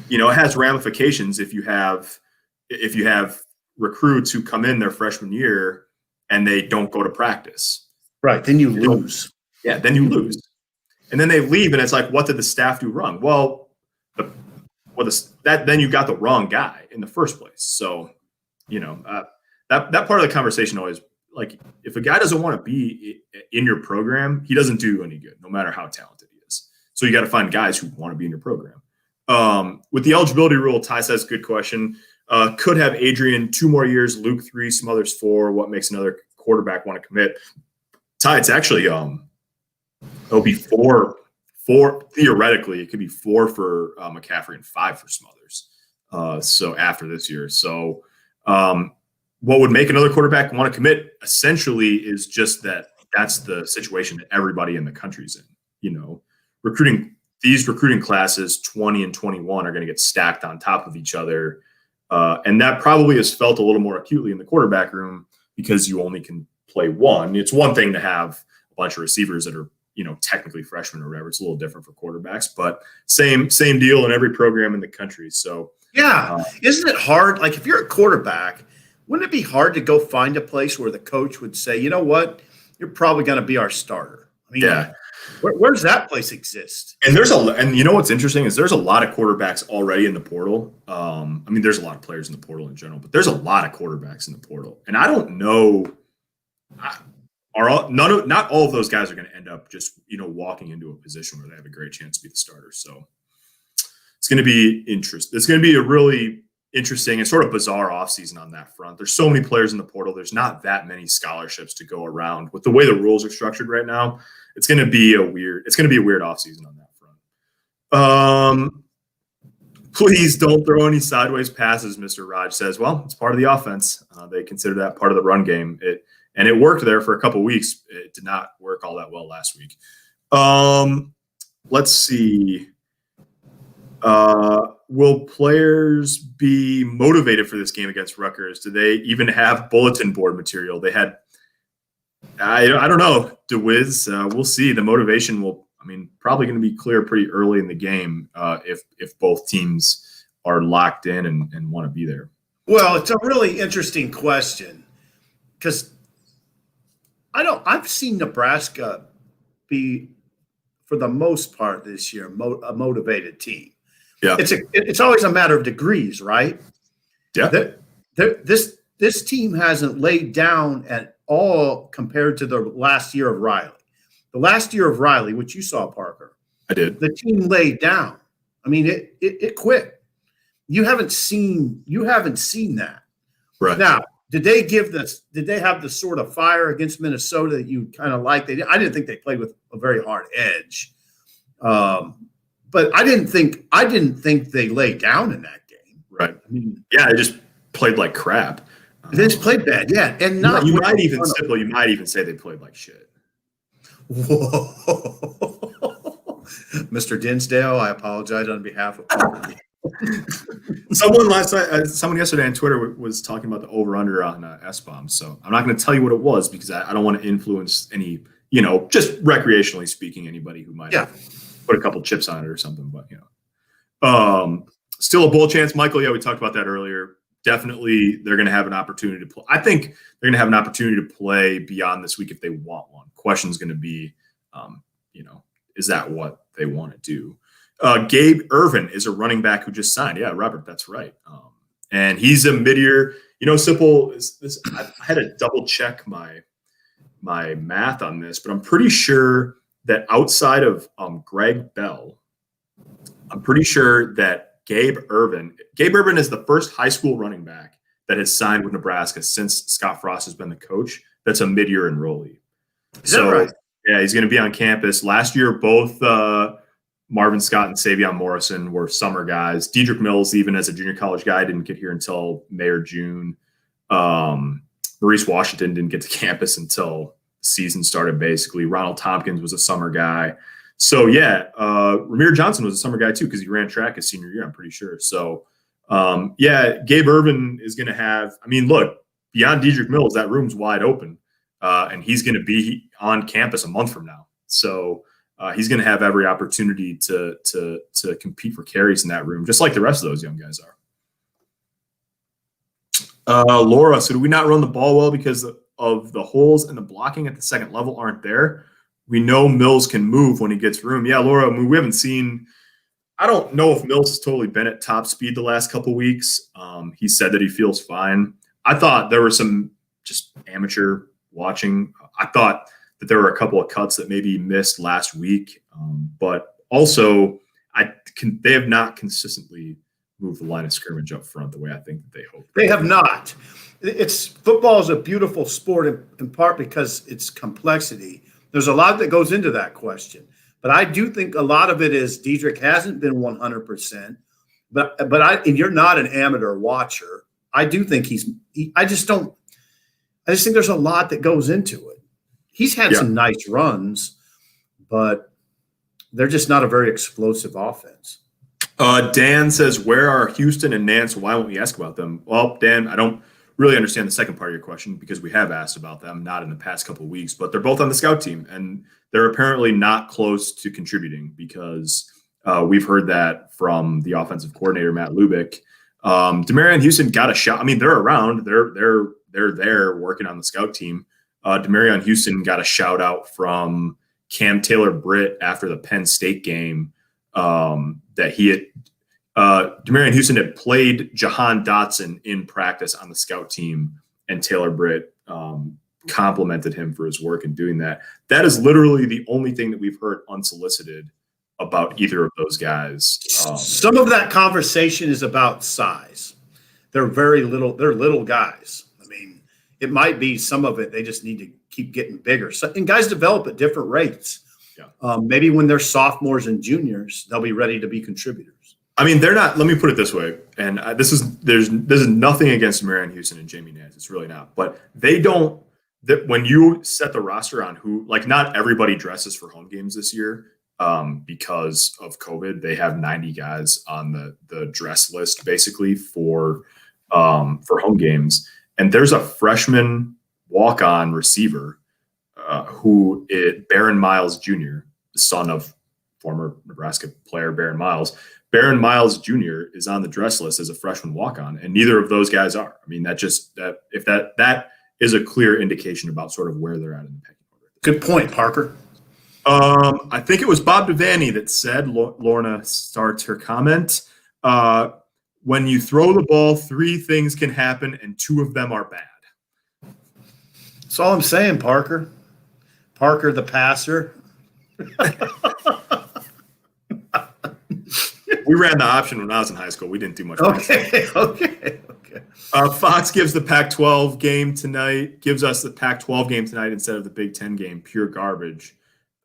It has ramifications if you have recruits who come in their freshman year and they don't go to practice. Right. Then you lose. Yeah, then you lose. And then they leave, and it's like, what did the staff do wrong? Well, then you got the wrong guy in the first place. So, that part of the conversation always, like, if a guy doesn't want to be in your program, he doesn't do any good, no matter how talented he is. So you got to find guys who want to be in your program. With the eligibility rule, Ty says, good question. Could have Adrian 2 more years, Luke 3, some others 4. What makes another quarterback want to commit? Ty, it's actually it'll be 4. Theoretically, it could be 4 for McCaffrey and 5 for some others. So after this year, so what would make another quarterback want to commit essentially is just that's the situation that everybody in the country's in. These recruiting classes 20 and 21 are going to get stacked on top of each other. And that probably is felt a little more acutely in the quarterback room because you only can play one. It's one thing to have a bunch of receivers that are, technically freshmen or whatever. It's a little different for quarterbacks, but same deal in every program in the country. So yeah, isn't it hard? Like, if you're a quarterback, wouldn't it be hard to go find a place where the coach would say, you know what, you're probably going to be our starter? I mean, yeah. Where does that place exist? And what's interesting is there's a lot of quarterbacks already in the portal. There's a lot of players in the portal in general, but there's a lot of quarterbacks in the portal. And I don't know, not all of those guys are going to end up just, walking into a position where they have a great chance to be the starter. So it's going to be interesting. It's going to be a really interesting and sort of bizarre offseason on that front. There's so many players in the portal. There's not that many scholarships to go around. With the way the rules are structured right now, it's going to be a weird offseason on that front. Please don't throw any sideways passes, Mr. Raj says. Well, it's part of the offense. They consider that part of the run game. It worked there for a couple of weeks. It did not work all that well last week. Let's see. Will players be motivated for this game against Rutgers? Do they even have bulletin board material? They had, I don't know, DeWiz. We'll see. The motivation probably going to be clear pretty early in the game if both teams are locked in and want to be there. Well, it's a really interesting question because I've seen Nebraska be, for the most part this year, a motivated team. Yeah, it's always a matter of degrees, right? Yeah. This team hasn't laid down at all compared to the last year of Riley. The last year of Riley, which you saw, Parker, I did. The team laid down. It quit. You haven't seen that. Right. Now, did they have the sort of fire against Minnesota that you kind of liked? I didn't think they played with a very hard edge. But I didn't think they laid down in that game. Right. They just played like crap. They just played bad, yeah. And not you might even say they played like shit. Whoa. Mr. Dinsdale, I apologize on behalf of Someone yesterday on Twitter was talking about the over-under on S-bomb. So I'm not going to tell you what it was because I don't want to influence any, just recreationally speaking, anybody who might have put a couple chips on it or something. But, still a bowl chance, Michael. Yeah, we talked about that earlier. Definitely they're going to have an opportunity to play. I think they're going to have an opportunity to play beyond this week if they want one. Question's going to be, is that what they want to do? Gabe Irvin is a running back who just signed. Yeah, Robert, that's right. And he's a mid-year. Sipple, I had to double check my math on this, but I'm pretty sure that outside of Greg Bell, I'm pretty sure that Gabe Irvin is the first high school running back that has signed with Nebraska since Scott Frost has been the coach. That's a mid-year enrollee. Is that right? Yeah, he's going to be on campus. Last year, both Marvin Scott and Savion Morrison were summer guys. Dedrick Mills, even as a junior college guy, didn't get here until May or June. Maurice Washington didn't get to campus until the season started, basically. Ronald Tompkins was a summer guy. So, Ramir Johnson was a summer guy, too, because he ran track his senior year, I'm pretty sure. So, Gabe Irvin is going to have – look, beyond Dedrick Mills, that room's wide open. and he's going to be on campus a month from now. So he's going to have every opportunity to compete for carries in that room, just like the rest of those young guys are. Laura, so do we not run the ball well because of the holes and the blocking at the second level aren't there? We know Mills can move when he gets room. Yeah, Laura, I mean, we haven't seen – I don't know if Mills has totally been at top speed the last couple weeks. He said that he feels fine. I thought there were some just amateur watching. I thought that there were a couple of cuts that maybe missed last week. But also, they have not consistently – move the line of scrimmage up front the way I think that they hope. They have not. Football is a beautiful sport in part because it's complexity. There's a lot that goes into that question, but I do think a lot of it is Diedrich hasn't been 100%. But and you're not an amateur watcher. I do think I just think there's a lot that goes into it. He's had some nice runs, but they're just not a very explosive offense. Dan says, where are Houston and Nance? Why won't we ask about them? Well, Dan, I don't really understand the second part of your question because we have asked about them, not in the past couple of weeks, but they're both on the scout team, and they're apparently not close to contributing because we've heard that from the offensive coordinator, Matt Lubick. Demarion Houston got a shot. I mean, they're around. They're there working on the scout team. Demarion Houston got a shout out from Cam Taylor-Britt after the Penn State game. That he had Demarion Houston had played Jahan Dotson in practice on the scout team, and Taylor-Britt complimented him for his work in doing that. That is literally the only thing that we've heard unsolicited about either of those guys. Some of that conversation is about size. They're very little. They're little guys. I mean, it might be some of it. They just need to keep getting bigger. So, and guys develop at different rates. Maybe when they're sophomores and juniors, they'll be ready to be contributors. I mean, they're not. Let me put it this way, and there's nothing against Demarion Houston and Jamie Nance. It's really not. But they don't. That when you set the roster on who, like, not everybody dresses for home games this year because of COVID. They have 90 guys on the dress list basically for home games, and there's a freshman walk-on receiver. Who is Baron Miles Jr., the son of former Nebraska player Baron Miles. Baron Miles Jr. is on the dress list as a freshman walk-on, and neither of those guys are. I mean, that is a clear indication about sort of where they're at in the pecking order. Good point, Parker. I think it was Bob Devaney that said, Lorna starts her comment, when you throw the ball, 3 things can happen, and 2 of them are bad. That's all I'm saying, Parker. Parker, the passer. We ran the option when I was in high school. We didn't do much. Okay. Fox gives the Pac-12 game tonight. Gives us the Pac-12 game tonight instead of the Big Ten game. Pure garbage.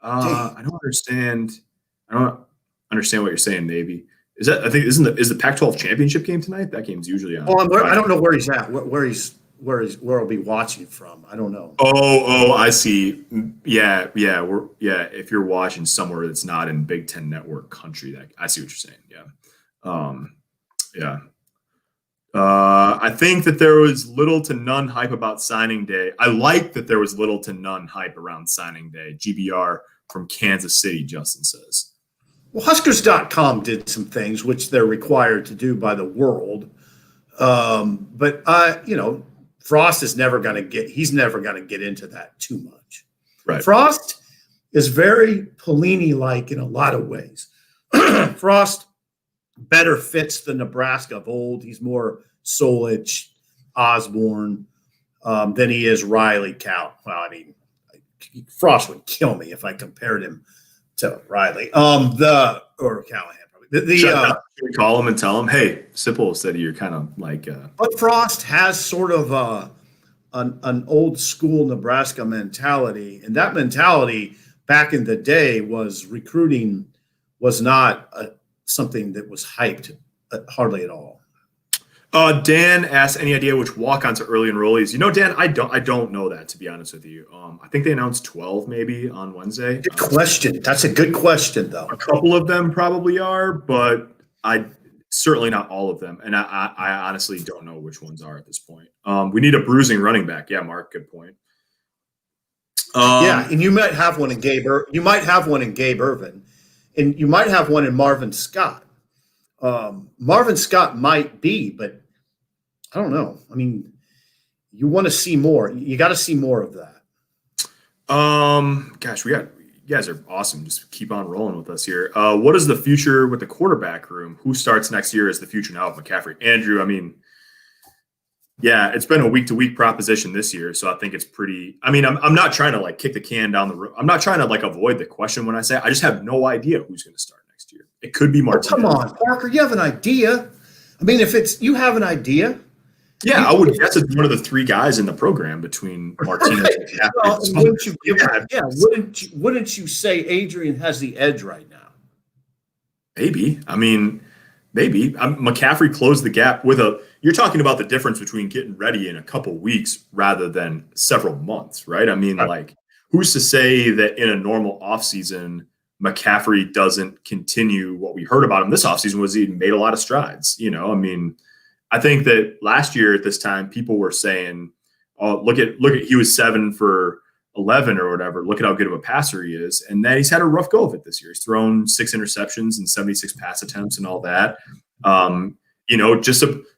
I don't understand. I don't understand what you're saying, Navy. Is the Pac-12 championship game tonight? That game's usually on. Well, I don't know where he's at. Where I'll be watching from. I don't know. Oh, I see. Yeah. If you're watching somewhere that's not in Big Ten Network country, I see what you're saying. Yeah. I think that there was little to none hype about signing day. I like that there was little to none hype around signing day. GBR from Kansas City, Justin says. Well, Huskers.com did some things which they're required to do by the world. But Frost is never going to get into that too much. Right. Frost is very Pelini-like in a lot of ways. Frost better fits the Nebraska of old. He's more Solich, Osborne than he is Riley Cal. Well, I mean, Frost would kill me if I compared him to Riley. Or Callahan. We call him and tell him, hey, Sipple said you're kind of like. But Frost has sort of an old school Nebraska mentality, and that mentality back in the day was recruiting was not something that was hyped hardly at all. Dan asked, any idea which walk-ons are early enrollees? Dan, I don't know that, to be honest with you. I think they announced 12 maybe on Wednesday. Good question. That's a good question, though. A couple of them probably are, but certainly not all of them. And I honestly don't know which ones are at this point. We need a bruising running back. Yeah, Mark, good point. Yeah, and you might have one in You might have one in Gabe Irvin, and you might have one in Marvin Scott. Marvin Scott might be, but I don't know. I mean, you want to see more. You got to see more of that. Gosh, you guys are awesome. Just keep on rolling with us here. What is the future with the quarterback room? Who starts next year is the future now of McCaffrey? Andrew, I mean, yeah, it's been a week-to-week proposition this year, so I think it's pretty. I mean, I'm not trying to like kick the can down the road. I'm not trying to like avoid the question when I say I just have no idea who's going to start next year. It could be Martinez. Oh, come on, Parker, you have an idea. I mean, if it's you have an idea. Yeah, I would guess it's one of the three guys in the program between Martinez and McCaffrey. Wouldn't you say Adrian has the edge right now? Maybe. I mean, maybe. McCaffrey closed the gap with you're talking about the difference between getting ready in a couple weeks rather than several months, right? I mean, like, who's to say that in a normal offseason, McCaffrey doesn't continue what we heard about him this offseason was he made a lot of strides, I mean, I think that last year at this time, people were saying, "Oh, look at he was 7 for 11 or whatever. Look at how good of a passer he is." And then he's had a rough go of it this year. He's thrown 6 interceptions and 76 pass attempts and all that.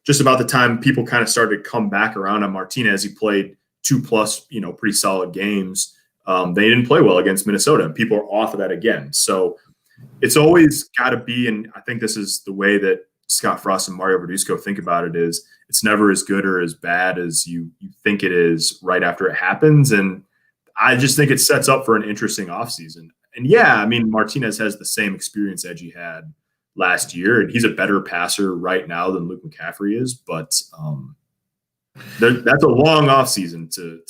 Just about the time people kind of started to come back around on Martinez, he played 2+, pretty solid games. They didn't play well against Minnesota, and people are off of that again. So it's always got to be, and I think this is the way that Scott Frost and Mario Verduzco think about it, is it's never as good or as bad as you think it is right after it happens. And I just think it sets up for an interesting offseason. And yeah, I mean, Martinez has the same experience edge he had last year, and he's a better passer right now than Luke McCaffrey is, but that's a long offseason to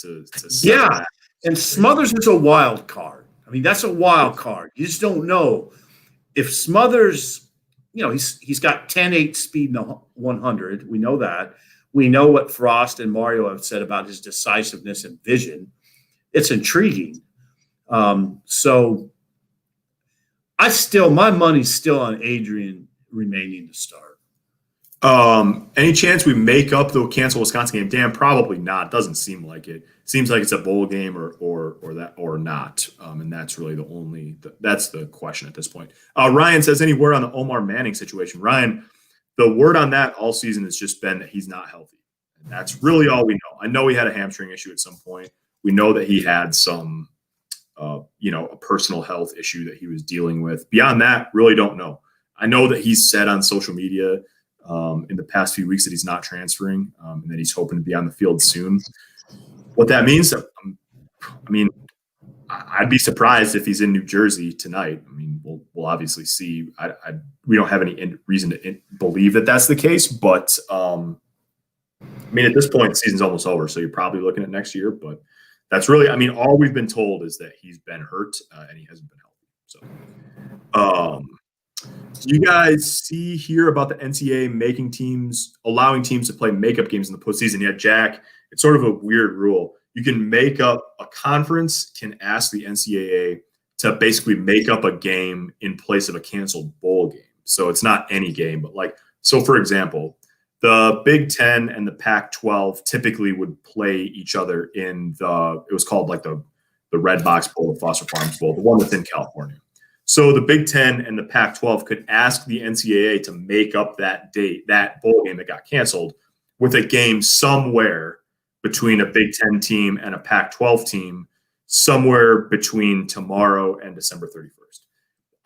yeah. That. And Smothers is a wild card. I mean, that's a wild card. You just don't know if Smothers – he's got 10.8 speed in the 100. We know that. We know what Frost and Mario have said about his decisiveness and vision. It's intriguing. So my money's still on Adrian remaining to start. Any chance we make up the cancel Wisconsin game? Dan, probably not. Doesn't seem like it. Seems like it's a bowl game or not. And that's really that's the question at this point. Ryan says, any word on the Omar Manning situation? Ryan, the word on that all season has just been that he's not healthy. And that's really all we know. I know he had a hamstring issue at some point. We know that he had some, a personal health issue that he was dealing with. Beyond that, really don't know. I know that he's said on social media in the past few weeks that he's not transferring and that he's hoping to be on the field soon. What that means, I'd be surprised if he's in New Jersey tonight. I mean, we'll obviously see. We don't have any reason to believe that that's the case, but at this point, the season's almost over, so you're probably looking at next year. But that's really, all we've been told is that he's been hurt and he hasn't been healthy. So, do you guys see here about the NCAA allowing teams to play makeup games in the postseason? Yeah, Jack, it's sort of a weird rule. You can make up a conference, can ask the NCAA to basically make up a game in place of a canceled bowl game. So it's not any game, but for example, the Big Ten and the Pac-12 typically would play each other in it was called the Red Box Bowl, the Foster Farms Bowl, the one that's in California. So the Big Ten and the Pac-12 could ask the NCAA to make up that bowl game that got canceled, with a game somewhere between a Big Ten team and a Pac-12 team, somewhere between tomorrow and December 31st.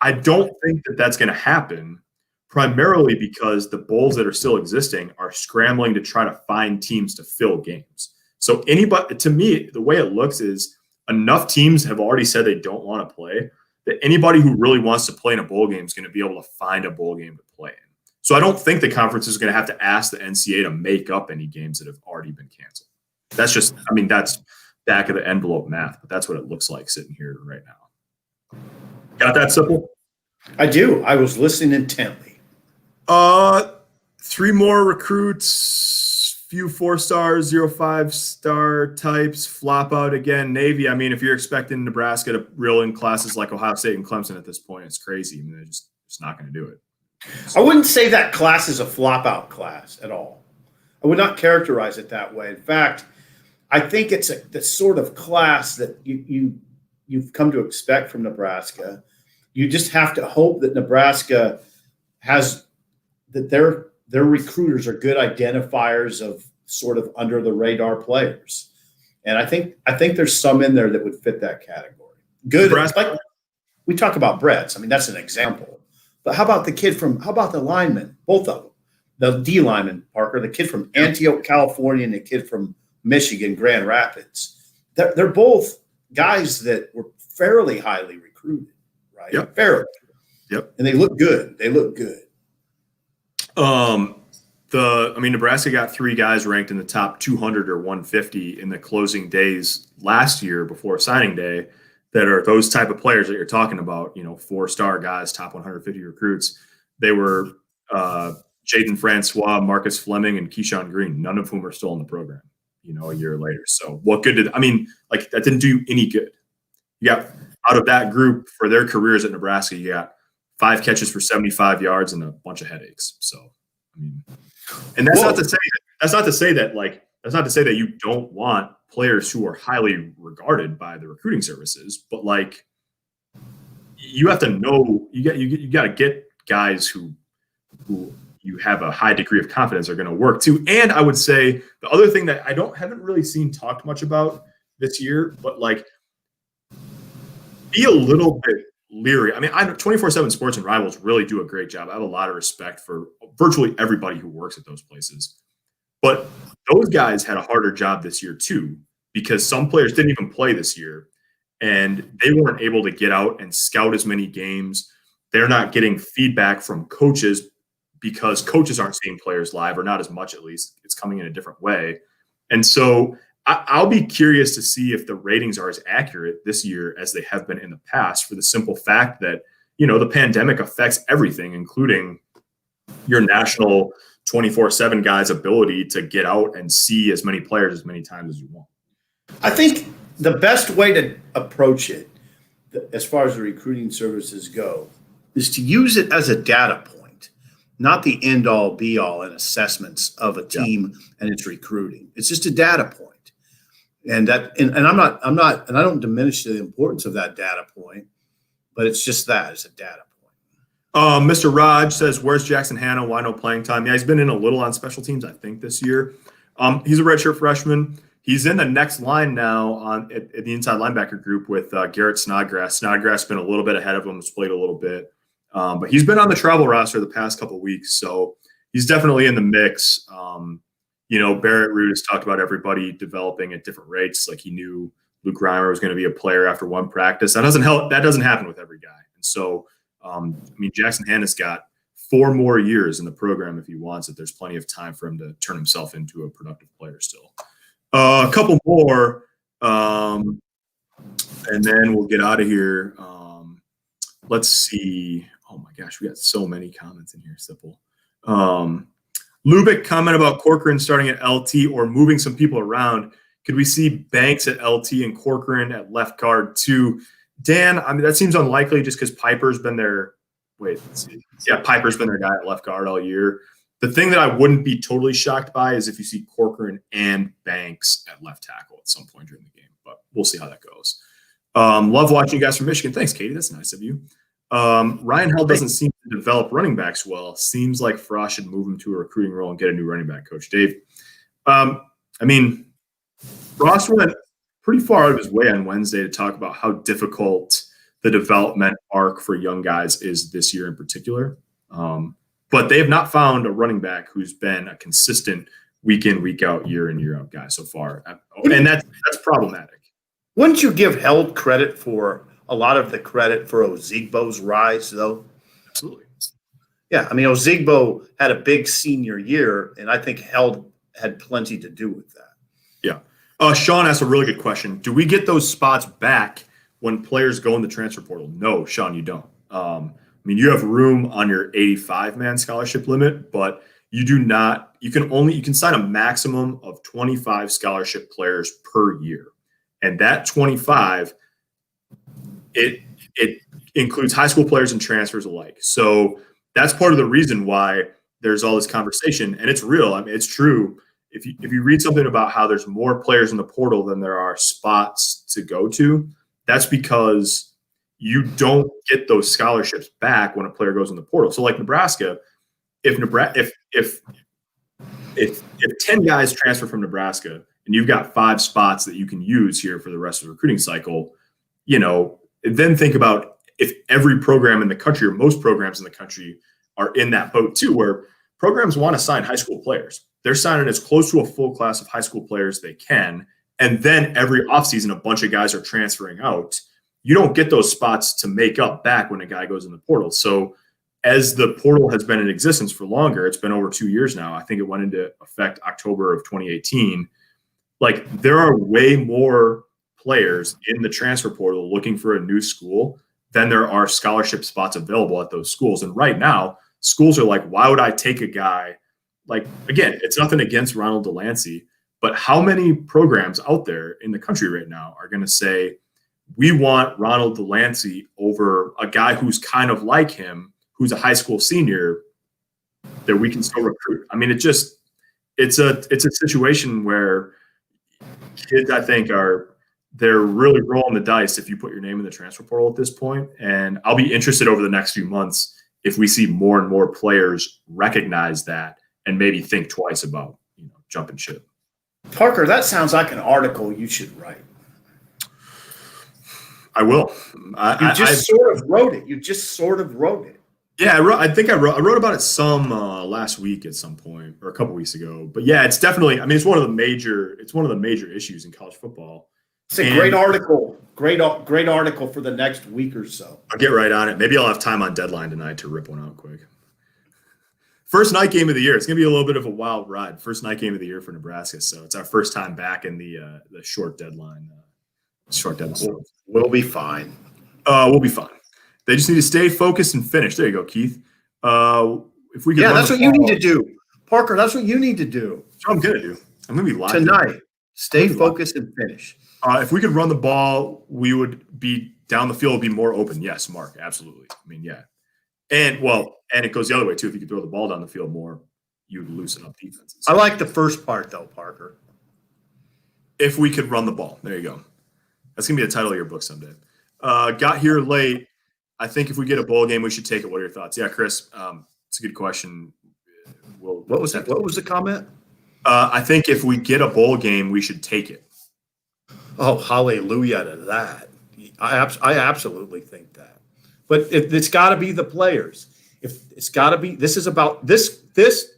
I don't think that that's going to happen, primarily because the bowls that are still existing are scrambling to try to find teams to fill games. So to me, the way it looks is enough teams have already said they don't want to play, that anybody who really wants to play in a bowl game is going to be able to find a bowl game to play in. So I don't think the conference is going to have to ask the NCAA to make up any games that have already been canceled. That's just, that's back of the envelope math, but that's what it looks like sitting here right now. Got that, Sipple? I do. I was listening intently. 3 more recruits, few 4-star, 0 5-star types flop out again. Navy, if you're expecting Nebraska to reel in classes like Ohio State and Clemson at this point, it's crazy. They're just not going to do it. I wouldn't say that class is a flop out class at all. I would not characterize it that way. In fact, I think it's the sort of class that you've come to expect from Nebraska. You just have to hope that Nebraska has that their recruiters are good identifiers of sort of under the radar players. And I think there's some in there that would fit that category. Good. Like we talk about Brett's. I mean, that's an example. But how about the lineman? Both of them. The D lineman, Parker, the kid from Antioch, California, and the kid from Michigan, Grand Rapids. They're both guys that were fairly highly recruited, right? Yep. Fairly. Yep. And they look good. Nebraska got 3 guys ranked in the top 200 or 150 in the closing days last year before signing day that are those type of players that you're talking about, 4-star guys, top 150 recruits. They were Jaden Francois, Marcus Fleming, and Keyshawn Green, none of whom are still in the program, a year later. So what good that didn't do any good. You got out of that group for their careers at Nebraska, you got 5 catches for 75 yards and a bunch of headaches. So, and that's not to say that you don't want players who are highly regarded by the recruiting services, but you have to know you got to get guys who you have a high degree of confidence are going to work too. And I would say the other thing that I haven't really seen talked much about this year, but be a little bit leery. I 24/7 Sports and Rivals really do a great job. I have a lot of respect for virtually everybody who works at those places. But those guys had a harder job this year too, because some players didn't even play this year and they weren't able to get out and scout as many games. They're not getting feedback from coaches because coaches aren't seeing players live, or not as much, at least. It's coming in a different way. And so I'll be curious to see if the ratings are as accurate this year as they have been in the past, for the simple fact that, the pandemic affects everything, including your national 24/7 guys' ability to get out and see as many players as many times as you want. I think the best way to approach it, as far as the recruiting services go, is to use it as a data point, not the end-all, be-all in assessments of a team and its recruiting. It's just a data point. And I'm not, and I don't diminish the importance of that data point, but it's just that, it's a data point. Mr. Raj says, where's Jackson Hanna? Why no playing time? Yeah, he's been in a little on special teams, I think, this year. He's a redshirt freshman. He's in the next line now at the inside linebacker group with Garrett Snodgrass. Snodgrass been a little bit ahead of him, has played a little bit. But he's been on the travel roster the past couple of weeks, so he's definitely in the mix. Barrett Root has talked about everybody developing at different rates. Like, he knew Luke Reimer was going to be a player after one practice. That doesn't happen with every guy. And so, Jackson Hanna's got 4 more years in the program if he wants it. There's plenty of time for him to turn himself into a productive player still. A couple more, and then we'll get out of here. Let's see. Oh, my gosh, we got so many comments in here, Sipple. Lubick comment about Corcoran starting at LT or moving some people around. Could we see Banks at LT and Corcoran at left guard too? Dan, that seems unlikely just because Piper's been their – let's see. Yeah, Piper's been their guy at left guard all year. The thing that I wouldn't be totally shocked by is if you see Corcoran and Banks at left tackle at some point during the game, but we'll see how that goes. Love watching you guys from Michigan. Thanks, Katie. That's nice of you. Ryan Held doesn't seem to develop running backs well. Seems like Frost should move him to a recruiting role and get a new running back coach. Dave, Frost went pretty far out of his way on Wednesday to talk about how difficult the development arc for young guys is this year in particular. But they have not found a running back who's been a consistent week in, week out, year in, year out guy so far. And that's problematic. Wouldn't you give Held credit for a lot of the credit for Ozigbo's rise, though? Absolutely. Yeah, Ozigbo had a big senior year, and I think Held had plenty to do with that. Yeah. Sean asked a really good question. Do we get those spots back when players go in the transfer portal? No, Sean, you don't. You have room on your 85-man scholarship limit, but you do not. You can sign a maximum of 25 scholarship players per year, and that 25, it includes high school players and transfers alike. So that's part of the reason why there's all this conversation, and it's real. It's true. if you read something about how there's more players in the portal than there are spots to go to, that's because you don't get those scholarships back when a player goes in the portal. So like Nebraska, if 10 guys transfer from Nebraska and you've got 5 spots that you can use here for the rest of the recruiting cycle, then think about if every program in the country or most programs in the country are in that boat too, where programs want to sign high school players. They're signing as close to a full class of high school players they can. And then every offseason, a bunch of guys are transferring out. You don't get those spots to make up back when a guy goes in the portal. So as the portal has been in existence for longer, it's been over 2 years now. I think it went into effect October of 2018. Like, there are way more players in the transfer portal looking for a new school than there are scholarship spots available at those schools. And right now, schools are like, why would I take a guy? Like, again, it's nothing against Ronald Delancey, but how many programs out there in the country right now are going to say, we want Ronald Delancey over a guy who's kind of like him, who's a high school senior, that we can still recruit? I mean, it's a situation where kids, I think, they're really rolling the dice if you put your name in the transfer portal at this point. And I'll be interested over the next few months if we see more and more players recognize that and maybe think twice about, jumping ship. Parker, that sounds like an article you should write. I will. You just sort of wrote it. Yeah, I wrote about it some last week at some point, or a couple weeks ago. But yeah, it's definitely. I mean, it's one of the major issues in college football. It's a great article. Great article for the next week or so. I'll get right on it. Maybe I'll have time on deadline tonight to rip one out quick. First night game of the year. It's going to be a little bit of a wild ride. First night game of the year for Nebraska. So it's our first time back in the short deadline. We'll be fine. We'll be fine. They just need to stay focused and finish. There you go, Keith. If we could, that's what you need to do, Parker. That's what you need to do. That's what I'm going to do. I'm going to be live tonight. Stay focused and finish. If we could run the ball, we would be down the field, be more open. Yes, Mark, absolutely. I mean, yeah. And it goes the other way too. If you could throw the ball down the field more, you would loosen up defenses. I like the first part though, Parker. If we could run the ball. There you go. That's going to be the title of your book someday. Got here late. I think if we get a bowl game, we should take it. What are your thoughts? Yeah, Chris, it's a good question. What was the comment? I think if we get a bowl game, we should take it. Oh, hallelujah to that. I absolutely think that. But it's got to be the players. If it's got to be, this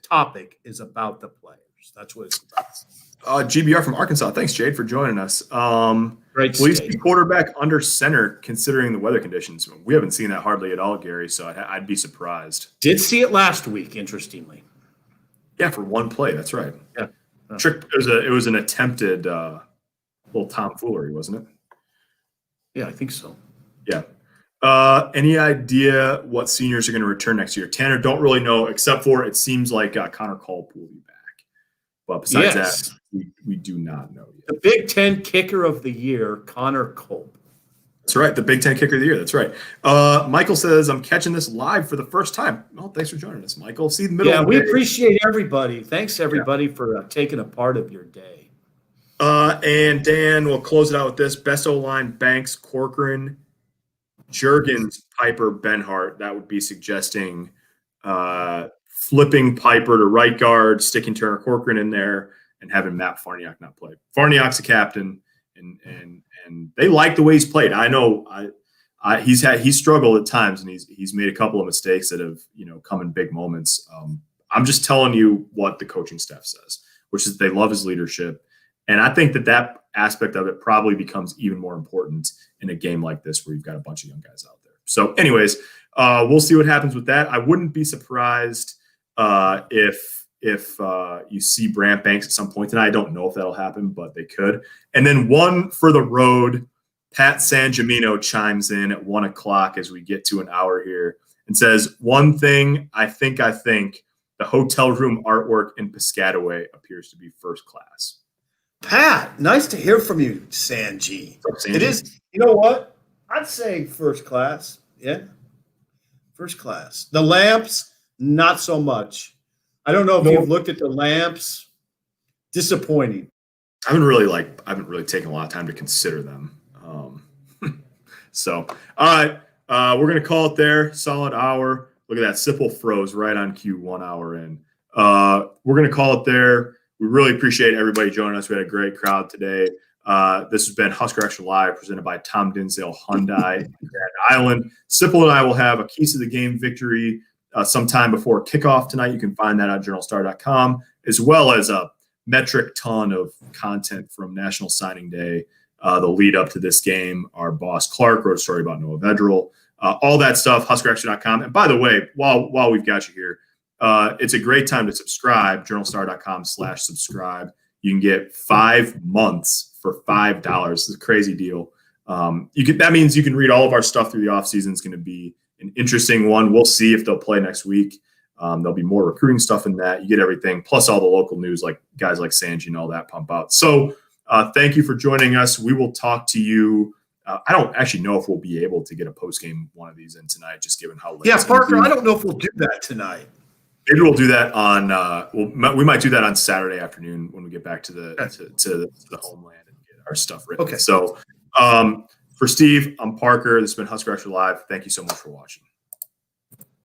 topic is about the players. That's what it's about. GBR from Arkansas. Thanks, Jade, for joining us. Great. Will you see quarterback under center considering the weather conditions? We haven't seen that hardly at all, Gary, so I'd be surprised. Did see it last week, interestingly. Yeah, for one play. That's right. Yeah. Trick. It was an attempted little tomfoolery, wasn't it? Yeah, I think so. Yeah. Any idea what seniors are going to return next year? Tanner, don't really know, except for it seems like Connor Culp will be back. But besides that, we do not know yet. The Big Ten kicker of the year, Connor Culp. That's right. The Big Ten kicker of the year. That's right. Michael says, I'm catching this live for the first time. Well, thanks for joining us, Michael. See the middle of the we day. appreciate everybody. Thanks, everybody, for taking a part of your day. And Dan, we'll close it out with this. Best O-line, Banks, Corcoran, Juergens, Piper, Benhart. That would be suggesting flipping Piper to right guard, sticking Turner Corcoran in there, and having Matt Farniok not play. Farniok's a captain, and they like the way he's played. I know he's struggled at times, and he's made a couple of mistakes that have come in big moments. I'm just telling you what the coaching staff says, which is they love his leadership. And I think that aspect of it probably becomes even more important in a game like this where you've got a bunch of young guys out there. So anyways, we'll see what happens with that. I wouldn't be surprised if you see Brant Banks at some point tonight. I don't know if that'll happen, but they could. And then one for the road, Pat Sanjamino chimes in at 1:00 as we get to an hour here and says, one thing I think the hotel room artwork in Piscataway appears to be first class. Pat, nice to hear from you, Sanji. It is, you know what? I'd say first class. Yeah. First class. The lamps, not so much. I don't know if you've looked at the lamps. Disappointing. I haven't really taken a lot of time to consider them. So, all right, we're gonna call it there. Solid hour. Look at that. Sipple froze right on cue. 1 hour in. We're gonna call it there. We really appreciate everybody joining us. We had a great crowd today. This has been Husker Extra Live, presented by Tom Dinsdale Hyundai in Grand Island. Sipple and I will have a Keys to the Game victory sometime before kickoff tonight. You can find that on journalstar.com, as well as a metric ton of content from National Signing Day, the lead up to this game. Our boss Clark wrote a story about Noah Vedral. All that stuff, huskerextra.com. And by the way, while we've got you here, it's a great time to subscribe, journalstar.com/subscribe. You can get 5 months for $5. It's a crazy deal. That means you can read all of our stuff through the offseason. It's going to be an interesting one. We'll see if they'll play next week. There'll be more recruiting stuff in that. You get everything, plus all the local news, like guys like Sanji and all that pump out. So thank you for joining us. We will talk to you. I don't actually know if we'll be able to get a post-game one of these in tonight, just given how late. Yeah, Parker, I don't know if we'll do that tonight. Maybe we'll do that on. We might do that on Saturday afternoon when we get back to the homeland and get our stuff written. Okay. So for Steve, I'm Parker. This has been Husker Extra Live. Thank you so much for watching.